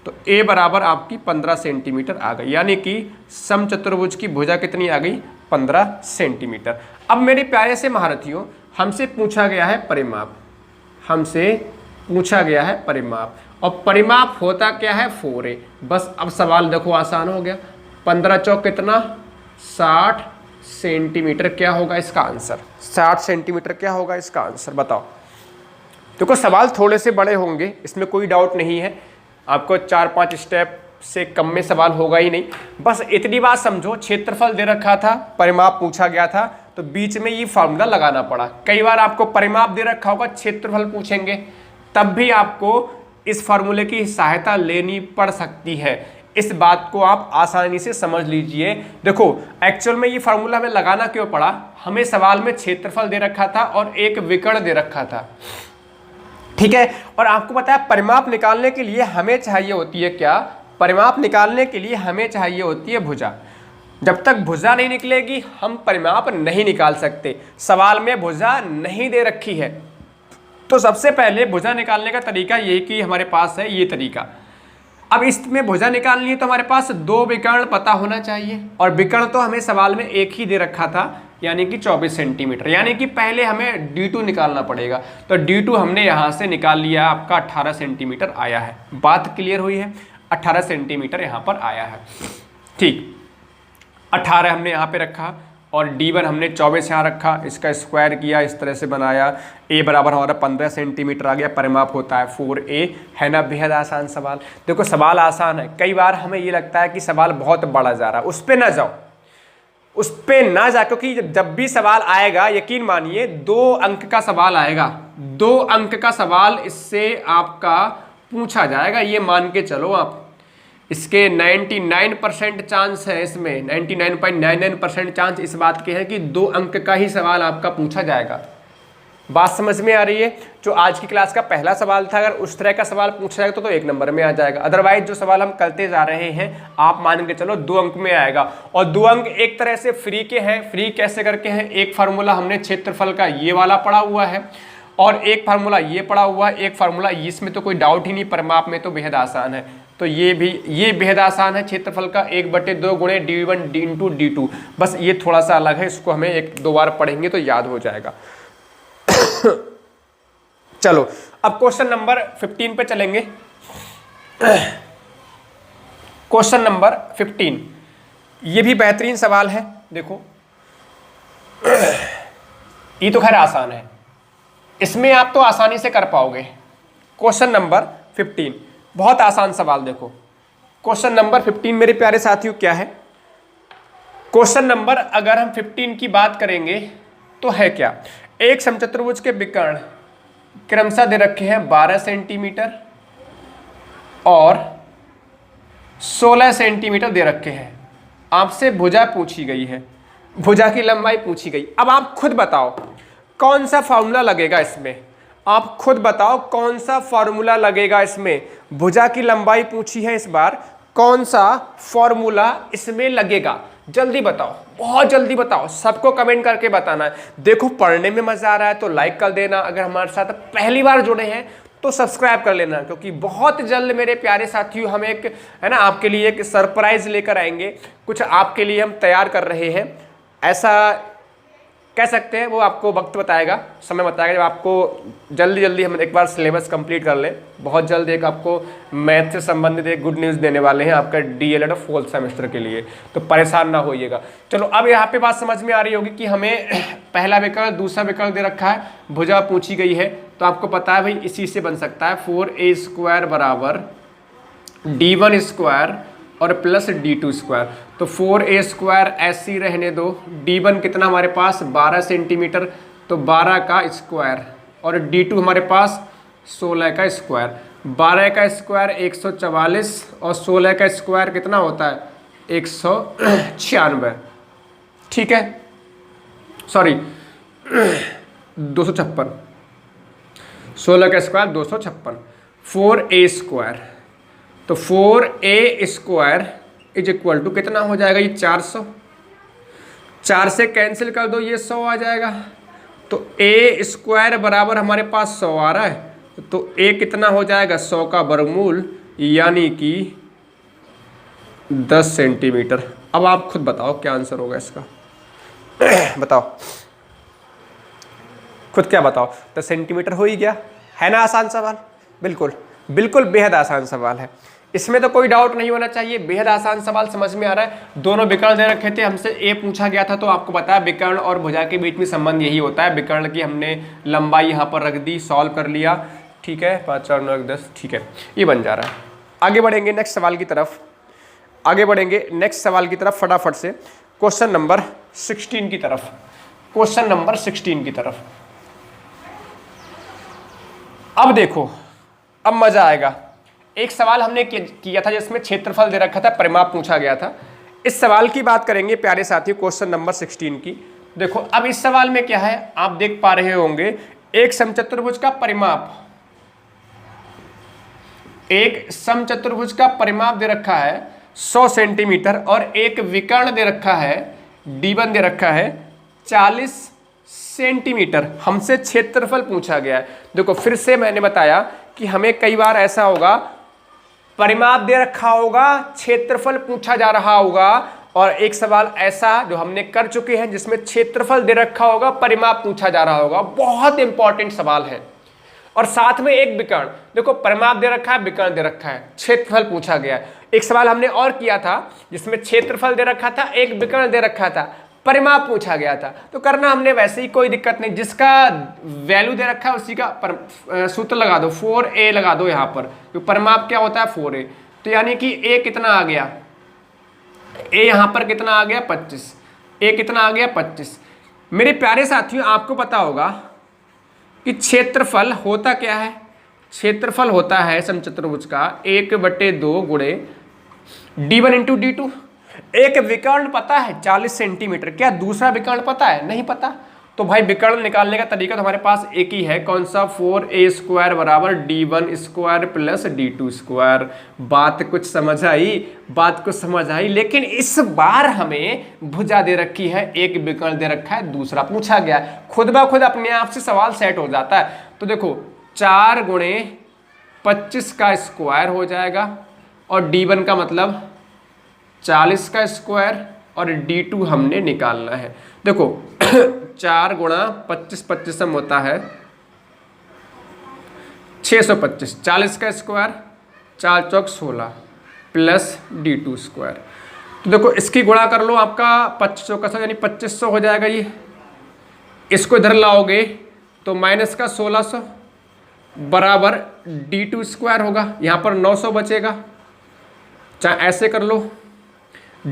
तो a बराबर आपकी 15 सेंटीमीटर आ गई, यानी कि समचतुर्भुज की भुजा कितनी आ गई 15 सेंटीमीटर। अब मेरे प्यारे से महारथियों, हमसे पूछा गया है परिमाप, हमसे पूछा गया है परिमाप, और परिमाप होता क्या है 4a। बस अब सवाल देखो आसान हो गया, 15 चौक कितना 60 सेंटीमीटर, क्या होगा इसका आंसर? 60 सेंटीमीटर क्या होगा इसका आंसर बताओ। देखो सवाल थोड़े से बड़े होंगे, इसमें कोई डाउट नहीं है, आपको 4-5 स्टेप से कम में सवाल होगा ही नहीं। बस इतनी बात समझो, क्षेत्रफल दे रखा था, परिमाप पूछा गया था, तो बीच में ये फार्मूला लगाना पड़ा। कई बार आपको परिमाप दे रखा होगा, क्षेत्रफल पूछेंगे, तब भी आपको इस फार्मूले की सहायता लेनी पड़ सकती है। इस बात को आप आसानी से समझ लीजिए। देखो एक्चुअल में ये फार्मूला हमें लगाना क्यों पड़ा? हमें सवाल में क्षेत्रफल दे रखा था और एक विकर्ण दे रखा था, ठीक है। और आपको पता है परिमाप निकालने के लिए हमें चाहिए होती है क्या? परिमाप निकालने के लिए हमें चाहिए होती है भुजा। जब तक भुजा नहीं निकलेगी हम परिमाप नहीं निकाल सकते। सवाल में भुजा नहीं दे रखी है, तो सबसे पहले भुजा निकालने का तरीका यही कि हमारे पास है ये तरीका। अब इसमें भुजा निकालनी है तो हमारे पास दो विकर्ण पता होना चाहिए, और विकर्ण तो हमें सवाल में एक ही दे रखा था, यानी कि 24 सेंटीमीटर। यानी कि पहले हमें D2 निकालना पड़ेगा, तो D2 हमने यहाँ से निकाल लिया, आपका 18 सेंटीमीटर आया है। बात क्लियर हुई है, 18 सेंटीमीटर यहाँ पर आया है। ठीक, 18 हमने यहाँ पे रखा और D1 हमने 24 यहाँ रखा, इसका स्क्वायर किया, इस तरह से बनाया। A बराबर हमारा 15 सेंटीमीटर आ गया, परिमाप होता है 4A, है ना। बेहद आसान सवाल। देखो सवाल आसान है, कई बार हमें ये लगता है कि सवाल बहुत बड़ा जा रहा है, उस पर ना जाओ, उस पर ना जा, क्योंकि जब भी सवाल आएगा यकीन मानिए 2 अंक का सवाल आएगा, 2 अंक का सवाल इससे आपका पूछा जाएगा, ये मान के चलो आप। इसके 99% चांस है, इसमें 99.99% चांस इस बात के हैं कि 2 अंक का ही सवाल आपका पूछा जाएगा। बात समझ में आ रही है? जो आज की क्लास का पहला सवाल था, अगर उस तरह का सवाल पूछा जाएगा तो 1 नंबर में आ जाएगा। अदरवाइज जो सवाल हम करते जा रहे हैं आप मान के चलो 2 अंक में आएगा। और 2 अंक एक तरह से फ्री के हैं। फ्री कैसे करके हैं? एक फार्मूला हमने क्षेत्रफल का ये वाला पढ़ा हुआ है, और एक फार्मूला ये पढ़ा हुआ है, एक फार्मूला इसमें तो कोई डाउट ही नहीं, परिमाप में तो बेहद आसान है। तो ये बेहद आसान है, क्षेत्रफल का 1/2 गुणे D1 इंटू D2, बस ये थोड़ा सा अलग है, इसको हमें 1-2 बार पढ़ेंगे तो याद हो जाएगा। चलो अब क्वेश्चन नंबर 15 पे चलेंगे। क्वेश्चन नंबर 15, ये भी बेहतरीन सवाल है। देखो ये तो खैर आसान है, इसमें आप तो आसानी से कर पाओगे। क्वेश्चन नंबर 15 बहुत आसान सवाल। देखो क्वेश्चन नंबर 15 मेरे प्यारे साथियों क्या है? क्वेश्चन नंबर अगर हम 15 की बात करेंगे तो है क्या? एक समचतुर्भुज के विकर्ण क्रमशः दे रखे हैं 12 सेंटीमीटर और 16 सेंटीमीटर दे रखे हैं। आपसे भुजा पूछी गई है, भुजा की लंबाई पूछी गई। अब आप खुद बताओ कौन सा फॉर्मूला लगेगा इसमें, आप खुद बताओ कौन सा फॉर्मूला लगेगा इसमें। भुजा की लंबाई पूछी है इस बार, कौन सा फॉर्मूला इसमें लगेगा? जल्दी बताओ, बहुत जल्दी बताओ, सबको कमेंट करके बताना है। देखो पढ़ने में मजा आ रहा है तो लाइक कर देना, अगर हमारे साथ पहली बार जुड़े हैं तो सब्सक्राइब कर लेना, क्योंकि बहुत जल्द मेरे प्यारे साथियों हम एक है ना आपके लिए एक सरप्राइज लेकर आएंगे। कुछ आपके लिए हम तैयार कर रहे हैं, ऐसा कह सकते हैं। वो आपको वक्त बताएगा, समय बताएगा, जब आपको जल्दी जल्दी हम एक बार सिलेबस कंप्लीट कर लें। बहुत जल्द एक आपको मैथ से संबंधित एक गुड न्यूज़ देने वाले हैं आपका DLED 4th सेमेस्टर के लिए, तो परेशान ना होइएगा। चलो अब यहाँ पे बात समझ में आ रही होगी कि हमें पहला विकल्प दूसरा विकल्प दे रखा है, भुजा पूछी गई है, तो आपको पता है भाई इसी से बन सकता है 4A² बराबर D1 स्क्वायर और प्लस D2 स्क्वायर। तो 4A² ऐसी रहने दो, D1 कितना हमारे पास 12 सेंटीमीटर, तो 12 का स्क्वायर, और D2 हमारे पास 16 का स्क्वायर। 12 का स्क्वायर 144 और 16 का स्क्वायर कितना होता है 196, ठीक है, सॉरी 256, 16 का स्क्वायर 256। 4A², तो 4A² इज इक्वल टू कितना हो जाएगा, ये 400, 4 से कैंसिल कर दो, ये 100 आ जाएगा। तो A² बराबर हमारे पास 100 आ रहा है, तो A कितना हो जाएगा 100 का वर्गमूल, यानी कि 10 सेंटीमीटर। अब आप खुद बताओ क्या आंसर होगा इसका। बताओ खुद, क्या बताओ, 10 सेंटीमीटर हो ही गया, है ना। आसान सवाल, बिल्कुल बिल्कुल बेहद आसान सवाल है, इसमें तो कोई डाउट नहीं होना चाहिए। बेहद आसान सवाल समझ में आ रहा है। दोनों विकर्ण दे रखे थे, हमसे A पूछा गया था, तो आपको पता है विकर्ण और भुजा के बीच में संबंध यही होता है। विकर्ण की हमने लंबाई यहाँ पर रख दी, सॉल्व कर लिया, ठीक है, 5 और 9 10, ठीक है, ये बन जा रहा है। आगे बढ़ेंगे नेक्स्ट सवाल की तरफ, आगे बढ़ेंगे नेक्स्ट सवाल की तरफ फटाफट से, क्वेश्चन नंबर 16 की तरफ, क्वेश्चन नंबर 16 की तरफ। अब देखो, अब मजा आएगा। एक सवाल हमने किया था जिसमें क्षेत्रफल दे रखा था, परिमाप पूछा गया था। इस सवाल की बात करेंगे प्यारे साथियों, क्वेश्चन नंबर 16 की। देखो अब इस सवाल में क्या है, आप देख पा रहे होंगे, एक समचतुर्भुज का परिमाप, एक समचतुर्भुज का परिमाप दे रखा है 100 सेंटीमीटर, और एक विकर्ण दे रखा है D1 दे रखा है 40 सेंटीमीटर। हमसे क्षेत्रफल पूछा गया है। देखो फिर से मैंने बताया कि हमें कई बार ऐसा होगा परिमाप दे रखा होगा, क्षेत्रफल पूछा जा रहा होगा, और एक सवाल ऐसा जो हमने कर चुके हैं जिसमें क्षेत्रफल दे रखा होगा, परिमाप पूछा जा रहा होगा। बहुत इंपॉर्टेंट सवाल है। और साथ में एक विकर्ण, देखो परिमाप दे रखा है, विकर्ण दे रखा है, क्षेत्रफल पूछा गया है। एक सवाल हमने और किया था जिसमें क्षेत्रफल दे रखा था, एक विकर्ण दे रखा था, परिमाप पूछा गया था। तो करना हमने वैसे ही, कोई दिक्कत नहीं। जिसका वैल्यू दे रखा है उसी का सूत्र लगा दो, 4a लगा दो यहाँ पर, तो परिमाप क्या होता है 4a। तो यानी कि a कितना आ गया, a यहाँ पर कितना आ गया 25, a कितना आ गया 25। मेरे प्यारे साथियों, आपको पता होगा कि क्षेत्रफल होता क्या है। क्षेत्रफल होता है समचतुर्भुज का 1/2 गुणे d1 इंटू d2। एक विकर्ण पता है 40 सेंटीमीटर, क्या दूसरा विकर्ण पता है? नहीं पता। तो भाई विकर्ण निकालने का तरीका तो हमारे पास एक ही है, कौन सा, 4a² बराबर d1² प्लस d2²। बात कुछ समझ आई? बात कुछ समझ आई। लेकिन इस बार हमें भुजा दे रखी है, एक विकर्ण दे रखा है, दूसरा पूछा गया। खुद ब खुद अपने आप से सवाल सेट हो जाता है। तो देखो 4 गुणे 25 का स्क्वायर हो जाएगा, और d1 का मतलब 40 का स्क्वायर, और d2 हमने निकालना है। देखो 4 गुणा 25, 25 होता है 625, 40 का स्क्वायर 4 चौक 16 प्लस d2²। तो देखो इसकी गुणा कर लो, आपका 25 का 100 यानी 2500 हो जाएगा। ये इसको इधर लाओगे तो माइनस का 1600 बराबर d2² होगा, यहाँ पर 900 बचेगा। चाहे ऐसे कर लो,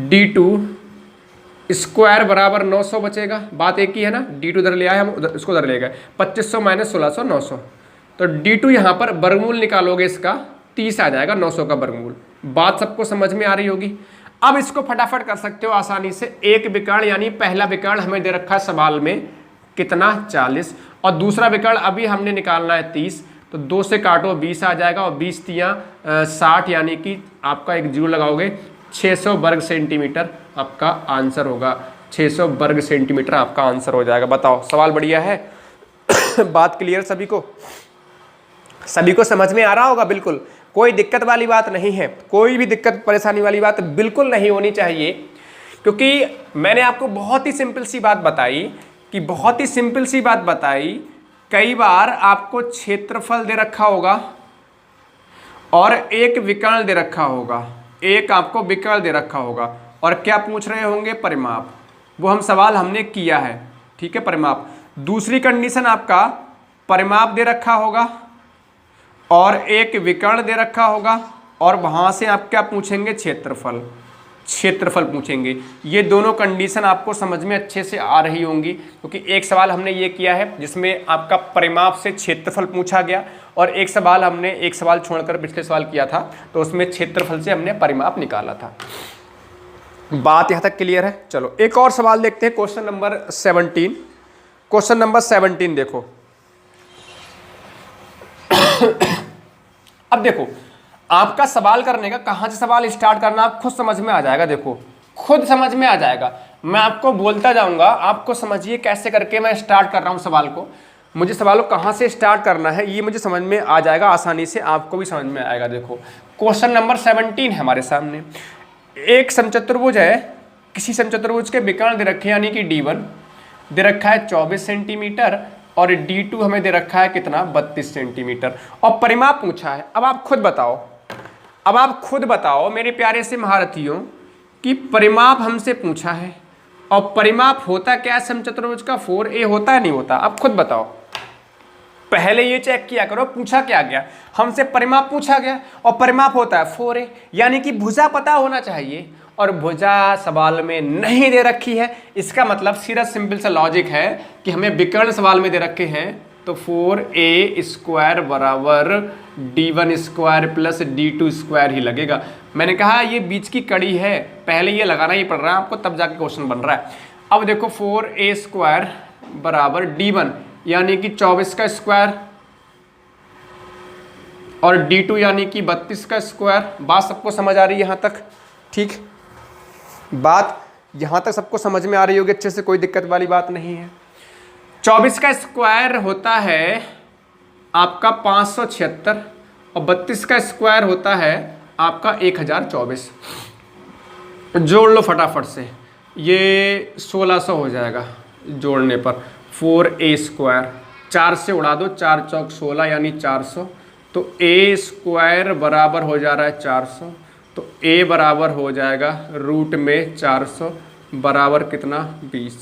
d2² बराबर 900 बचेगा। बात एक ही है ना, d2 इधर ले आए हम, उधर इसको इधर ले गए, 2500 माइनस 1600 900। तो d2 यहाँ पर वर्गमूल निकालोगे इसका 30 आ जाएगा, 900 का वर्गमूल। बात सबको समझ में आ रही होगी। अब इसको फटाफट कर सकते हो आसानी से। एक विकर्ण यानी पहला विकर्ण हमें दे रखा है सवाल में कितना 40, और दूसरा विकर्ण अभी हमने निकालना है 30। तो 2 से काटो 20 आ जाएगा, और 20 तियाँ 60, यानी कि आपका एक जीरो लगाओगे 600 वर्ग सेंटीमीटर आपका आंसर होगा। 600 वर्ग सेंटीमीटर आपका आंसर हो जाएगा। बताओ, सवाल बढ़िया है? बात क्लियर सभी को? सभी को समझ में आ रहा होगा? बिल्कुल कोई दिक्कत वाली बात नहीं है, कोई भी दिक्कत परेशानी वाली बात बिल्कुल नहीं होनी चाहिए, क्योंकि मैंने आपको बहुत ही सिंपल सी बात बताई कई बार आपको क्षेत्रफल दे रखा होगा और एक विकर्ण दे रखा होगा, एक आपको विकर्ण दे रखा होगा, और क्या पूछ रहे होंगे? परिमाप। वो हम सवाल हमने किया है, ठीक है, परिमाप। दूसरी कंडीशन आपका परिमाप दे रखा होगा और एक विकर्ण दे रखा होगा, और वहाँ से आप क्या पूछेंगे? क्षेत्रफल पूछेंगे। ये दोनों कंडीशन आपको समझ में अच्छे से आ रही होंगी, क्योंकि एक सवाल हमने ये किया है जिसमें आपका परिमाप से क्षेत्रफल पूछा गया, और एक सवाल छोड़कर पिछले सवाल किया था तो उसमें क्षेत्रफल से हमने परिमाप निकाला था। बात यहाँ तक क्लियर है? चलो एक और सवाल देखते हैं, क्वेश्चन नंबर 17। क्वेश्चन नंबर 17 देखो। अब देखो, आपका सवाल करने का कहाँ से सवाल स्टार्ट करना आप खुद समझ में आ जाएगा। देखो खुद समझ में आ जाएगा, मैं आपको बोलता जाऊंगा, आपको समझिए कैसे करके मैं स्टार्ट कर रहा हूँ सवाल को। मुझे सवाल को कहाँ से स्टार्ट करना है ये मुझे समझ में आ जाएगा आसानी से, आपको भी समझ में आएगा। देखो क्वेश्चन नंबर 17 है हमारे सामने। एक समचतुर्भुज है, किसी समचतुर्भुज के विकर्ण दे रखे यानी कि d1 दे रखा है 24 सेंटीमीटर, और d2 हमें दे रखा है कितना? 32 सेंटीमीटर, और परिमाप पूछा है। अब आप खुद बताओ मेरे प्यारे से महारथियों कि परिमाप हमसे पूछा है, और परिमाप होता क्या है समचतुर्भुज का? 4a होता है, नहीं होता? अब खुद बताओ। पहले ये चेक किया करो पूछा क्या गया, हमसे परिमाप पूछा गया और परिमाप होता है 4a, यानी कि भुजा पता होना चाहिए, और भुजा सवाल में नहीं दे रखी है। इसका मतलब सीधा सिंपल सा लॉजिक है कि हमें विकर्ण सवाल में दे रखे हैं, तो 4a² बराबर d1² प्लस d2² ही लगेगा। मैंने कहा ये बीच की कड़ी है, पहले ये लगाना ही पड़ रहा है आपको, तब जाके क्वेश्चन बन रहा है। अब देखो 4a² बराबर d1 यानी कि 24 का स्क्वायर, और d2 यानी कि 32 का स्क्वायर। बात सबको समझ आ रही है यहाँ तक? ठीक, बात यहाँ तक सबको समझ में आ रही होगी अच्छे से, कोई दिक्कत वाली बात नहीं है। 24 का स्क्वायर होता है आपका 576, और 32 का स्क्वायर होता है आपका 1024। जोड़ लो फटाफट से, ये 1600 हो जाएगा जोड़ने पर। 4a², 4 से उड़ा दो, 4 चौक 16 यानी 400। तो a² बराबर हो जा रहा है 400, तो a बराबर हो जाएगा रूट में 400 बराबर कितना 20,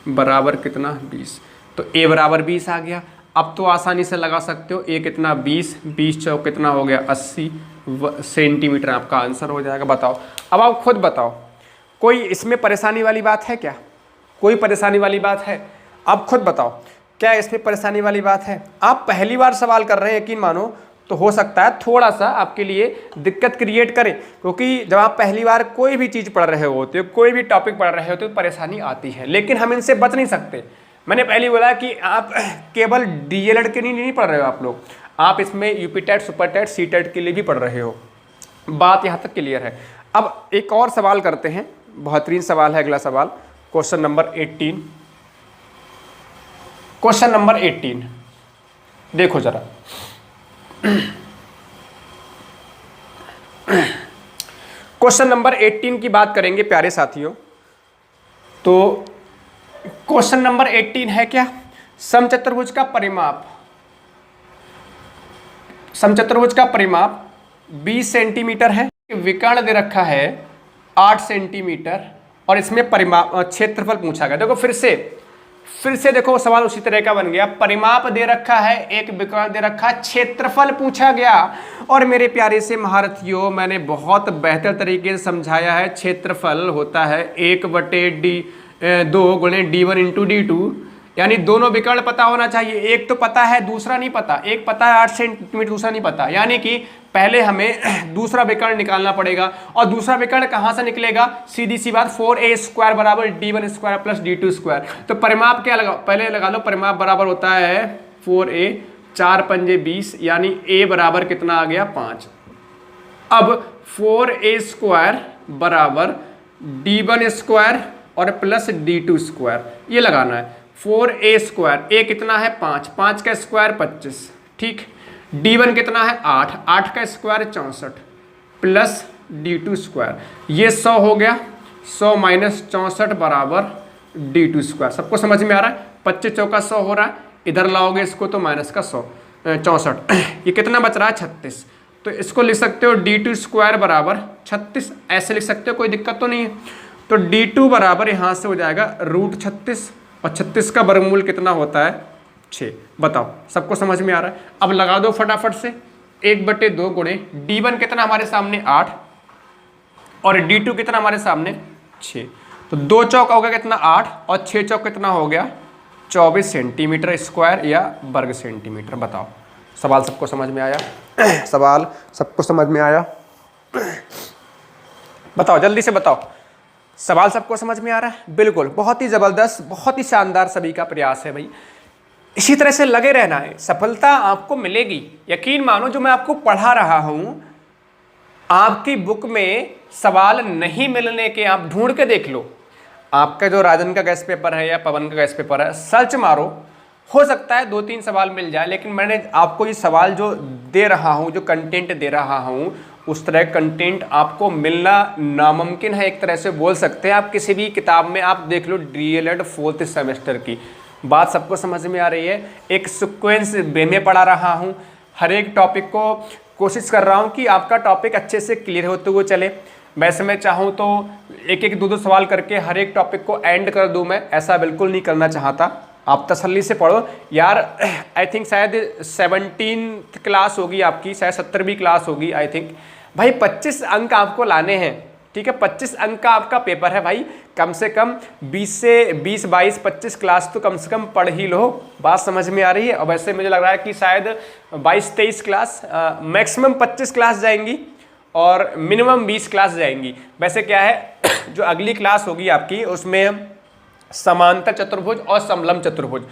बराबर कितना 20। तो a बराबर 20 आ गया। अब तो आसानी से लगा सकते हो a कितना 20, 20 चौक कितना हो गया 80 सेंटीमीटर, आपका आंसर हो जाएगा। बताओ, अब आप खुद बताओ, कोई इसमें परेशानी वाली बात है क्या? कोई परेशानी वाली बात है? आप खुद बताओ, क्या इसमें परेशानी वाली बात है? आप पहली बार सवाल कर रहे हैं, यकीन मानो, तो हो सकता है थोड़ा सा आपके लिए दिक्कत क्रिएट करे, क्योंकि जब आप पहली बार कोई भी चीज़ पढ़ रहे होते हो, कोई भी टॉपिक पढ़ रहे होते हो, तो परेशानी आती है, लेकिन हम इनसे बच नहीं सकते। मैंने पहले बोला कि आप केवल डीएलएड के लिए नहीं पढ़ रहे हो आप लोग, आप इसमें UP TET, super TET, C TET के लिए भी पढ़ रहे हो। बात यहाँ तक क्लियर है। अब एक और सवाल करते हैं, बेहतरीन सवाल है अगला सवाल, क्वेश्चन नंबर 18। क्वेश्चन नंबर 18 देखो जरा। क्वेश्चन नंबर 18 की बात करेंगे प्यारे साथियों। तो क्वेश्चन नंबर 18 है क्या? समचतुर्भुज का परिमाप, समचतुर्भुज का परिमाप 20 सेंटीमीटर है, विकर्ण दे रखा है 8 सेंटीमीटर, और इसमें परिमाप क्षेत्रफल पूछा गया। देखो फिर से देखो सवाल उसी तरह का बन गया। परिमाप दे रखा है, एक विकर्ण दे रखा, क्षेत्रफल पूछा गया। और मेरे प्यारे से महारथियों, मैंने बहुत बेहतर तरीके से समझाया है। क्षेत्रफल होता है 1/2 गुणे d1 इंटू d2, यानी दोनों विकर्ण पता होना चाहिए। एक तो पता है, दूसरा नहीं पता। एक पता है 8 सेंटीमीटर, दूसरा नहीं पता, यानी कि पहले हमें दूसरा विकर्ण निकालना पड़ेगा। और दूसरा विकर्ण कहाँ से निकलेगा? सीधी सी बात, 4a² बराबर d1² प्लस d2²। तो परिमाप क्या लगा, पहले लगा लो, परिमाप बराबर होता है 4a, 4 पंजे 20, यानी a बराबर कितना आ गया 5। अब 4a² बराबर d1² और प्लस d2², ये लगाना है। 4a², a कितना है 5, 5 का स्क्वायर 25, ठीक। d1 कितना है 8, 8 का स्क्वायर 64 प्लस d2², ये 100 हो गया। 100 माइनस 64 बराबर d2²। सबको समझ में आ रहा है? 25 चौका 100 हो रहा है, इधर लाओगे इसको तो माइनस का 100, 64, ये कितना बच रहा है 36। तो इसको लिख सकते हो d2² बराबर 36, ऐसे लिख सकते हो, कोई दिक्कत तो नहीं है। तो d2 बराबर यहाँ से हो जाएगा रूट 36, और 36 का वर्गमूल कितना होता है 6। बताओ, सबको समझ में आ रहा है? अब लगा दो फटाफट से, 1/2 गुणे d1 कितना हमारे सामने 8, और d2 कितना हमारे सामने 6। तो 2 चौक हो गया कितना 8, और 6 चौक कितना हो गया 24 सेंटीमीटर स्क्वायर या वर्ग सेंटीमीटर। बताओ, सवाल सबको समझ में आया? सवाल सबको समझ में आया? बताओ जल्दी से बताओ, सवाल सबको समझ में आ रहा है? बिल्कुल, बहुत ही ज़बरदस्त, बहुत ही शानदार सभी का प्रयास है भाई। इसी तरह से लगे रहना है, सफलता आपको मिलेगी। यकीन मानो, जो मैं आपको पढ़ा रहा हूँ, आपकी बुक में सवाल नहीं मिलने के आप ढूंढ के देख लो। आपका जो राजन का गैस पेपर है या पवन का गैस पेपर है, सर्च मारो, हो सकता है 2-3 सवाल मिल जाए। लेकिन मैंने आपको ये सवाल जो दे रहा हूँ, जो कंटेंट दे रहा हूँ, उस तरह कंटेंट आपको मिलना नामुमकिन है, एक तरह से बोल सकते हैं। आप किसी भी किताब में आप देख लो, डीएलएड 4th सेमेस्टर की बात सबको समझ में आ रही है। एक सीक्वेंस वे में पढ़ा रहा हूँ, हर एक टॉपिक को कोशिश कर रहा हूँ कि आपका टॉपिक अच्छे से क्लियर होते हुए चले। वैसे मैं चाहूँ तो 1-1, 2-2 सवाल करके हर एक टॉपिक को एंड कर दूँ, मैं ऐसा बिल्कुल नहीं करना चाहता। आप तसल्ली से पढ़ो यार। आई थिंक शायद 17th क्लास होगी आपकी, शायद 17वीं क्लास होगी आई थिंक। भाई 25 अंक आपको लाने हैं, ठीक है? 25 अंक का आपका पेपर है भाई। कम से कम 20 से 20, 22, 25 क्लास तो कम से कम पढ़ ही लो। बात समझ में आ रही है? और वैसे मुझे लग रहा है कि शायद 22-23 क्लास, मैक्सिमम 25 क्लास जाएंगी और मिनिमम 20 क्लास जाएंगी। वैसे क्या है, जो अगली क्लास होगी आपकी, उसमें समांतर चतुर्भुज और समलंब चतुर्भुज।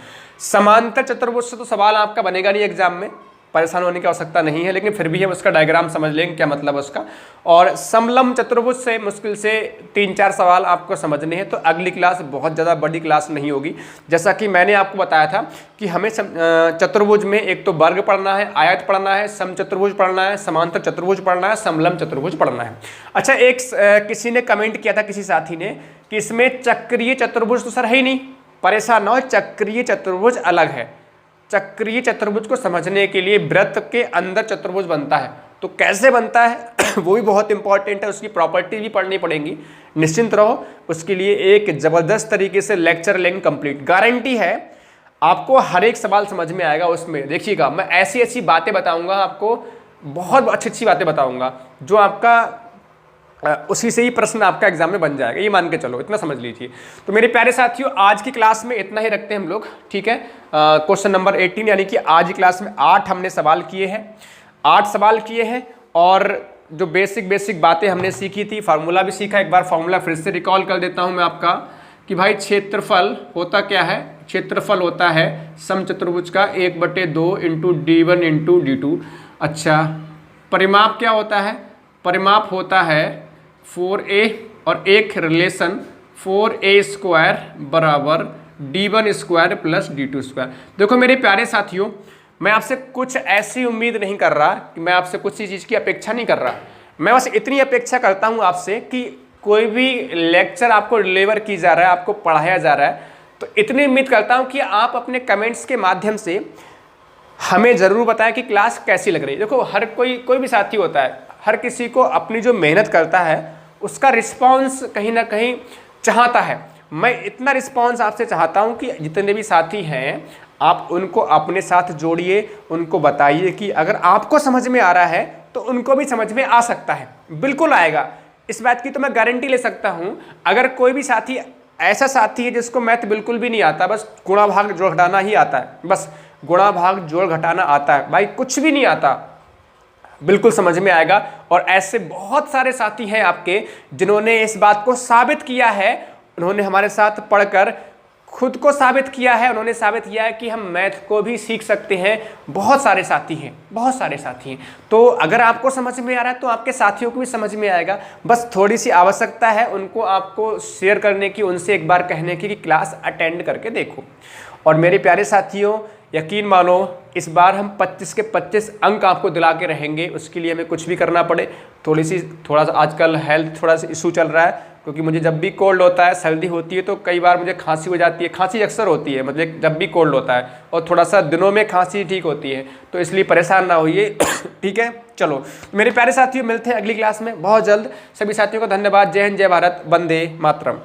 समांतर चतुर्भुज से तो सवाल आपका बनेगा नहीं एग्जाम में, परेशान होने की आवश्यकता नहीं है, लेकिन फिर भी हम उसका डायग्राम समझ लेंगे क्या मतलब है उसका। और समलंब चतुर्भुज से मुश्किल से 3-4 सवाल आपको समझने हैं। तो अगली क्लास बहुत ज़्यादा बड़ी क्लास नहीं होगी। जैसा कि मैंने आपको बताया था कि हमें चतुर्भुज में एक तो वर्ग पढ़ना है, आयत पढ़ना है, समचतुर्भुज पढ़ना है, समांतर चतुर्भुज पढ़ना है, समलंब चतुर्भुज पढ़ना है। अच्छा, एक किसी ने कमेंट किया था, किसी साथी ने, कि इसमें चक्रीय चतुर्भुज तो सर है ही नहीं। परेशान ना हो, चक्रीय चतुर्भुज अलग है। चक्रीय चतुर्भुज को समझने के लिए वृत्त के अंदर चतुर्भुज बनता है। तो कैसे बनता है वो भी बहुत इंपॉर्टेंट है, उसकी प्रॉपर्टी भी पढ़नी पड़ेगी। निश्चिंत रहो, उसके लिए एक जबरदस्त तरीके से लेक्चर लेंगे कंप्लीट, गारंटी है आपको हर एक सवाल समझ में आएगा। उसमें देखिएगा, मैं ऐसी ऐसी बातें बताऊंगा आपको, बहुत अच्छी अच्छी बातें बताऊंगा, जो आपका उसी से ही प्रश्न आपका एग्जाम में बन जाएगा, ये मान के चलो, इतना समझ लीजिए। तो मेरे प्यारे साथियों, आज की क्लास में इतना ही रखते हैं हम लोग, ठीक है। क्वेश्चन नंबर 18, यानी कि आज की क्लास में 8 हमने सवाल किए हैं, 8 सवाल किए हैं। और जो बेसिक बातें हमने सीखी थी, फार्मूला भी सीखा। एक बार फार्मूला फिर से रिकॉल कर देता हूँ मैं आपका, कि भाई क्षेत्रफल होता क्या है? क्षेत्रफल होता है समचतुर्भुज का 1/2 इंटू D1 इंटू D2। अच्छा, परिमाप क्या होता है? परिमाप होता है 4a और एक रिलेशन 4a² बराबर D1 square plus D2 square. देखो मेरे प्यारे साथियों, मैं आपसे कुछ ऐसी उम्मीद नहीं कर रहा कि मैं आपसे कुछ चीज़ की अपेक्षा नहीं कर रहा। मैं बस इतनी अपेक्षा करता हूँ आपसे कि कोई भी लेक्चर आपको डिलीवर की जा रहा है, आपको पढ़ाया जा रहा है, तो इतनी उम्मीद करता हूँ कि आप अपने कमेंट्स के माध्यम से हमें ज़रूर बताएं कि क्लास कैसी लग रही है। देखो, हर कोई भी साथी होता है, हर किसी को अपनी जो मेहनत करता है उसका रिस्पांस कहीं ना कहीं चाहता है। मैं इतना रिस्पांस आपसे चाहता हूं कि जितने भी साथी हैं आप उनको अपने साथ जोड़िए, उनको बताइए कि अगर आपको समझ में आ रहा है तो उनको भी समझ में आ सकता है, बिल्कुल आएगा। इस बात की तो मैं गारंटी ले सकता हूं। अगर कोई भी साथी ऐसा साथी है जिसको मैथ बिल्कुल भी नहीं आता, बस गुणा भाग जोड़ घटाना ही आता है, बस गुणा भाग जोड़ घटाना आता है, भाई कुछ भी नहीं आता, बिल्कुल समझ में आएगा। और ऐसे बहुत सारे साथी हैं आपके जिन्होंने इस बात को साबित किया है, उन्होंने हमारे साथ पढ़कर खुद को साबित किया है, उन्होंने साबित किया है कि हम मैथ को भी सीख सकते हैं। बहुत सारे साथी हैं, बहुत सारे साथी हैं। तो अगर आपको समझ में आ रहा है तो आपके साथियों को भी समझ में आएगा। बस थोड़ी सी आवश्यकता है उनको आपको शेयर करने की, उनसे एक बार कहने की कि क्लास अटेंड करके देखो। और मेरे प्यारे साथियों, यकीन मानो इस बार हम 25 के 25 अंक आपको दिला के रहेंगे। उसके लिए हमें कुछ भी करना पड़े, थोड़ा सा आजकल हेल्थ थोड़ा सा इशू चल रहा है, क्योंकि मुझे जब भी कोल्ड होता है, सर्दी होती है, तो कई बार मुझे खांसी हो जाती है। खांसी अक्सर होती है, मतलब जब भी कोल्ड होता है, और थोड़ा सा दिनों में खांसी ठीक होती है, तो इसलिए परेशान ना होइए ठीक है। चलो मेरे प्यारे साथियों, मिलते हैं अगली क्लास में बहुत जल्द। सभी साथियों को धन्यवाद। जय हिंद, जय भारत, वंदे मातरम।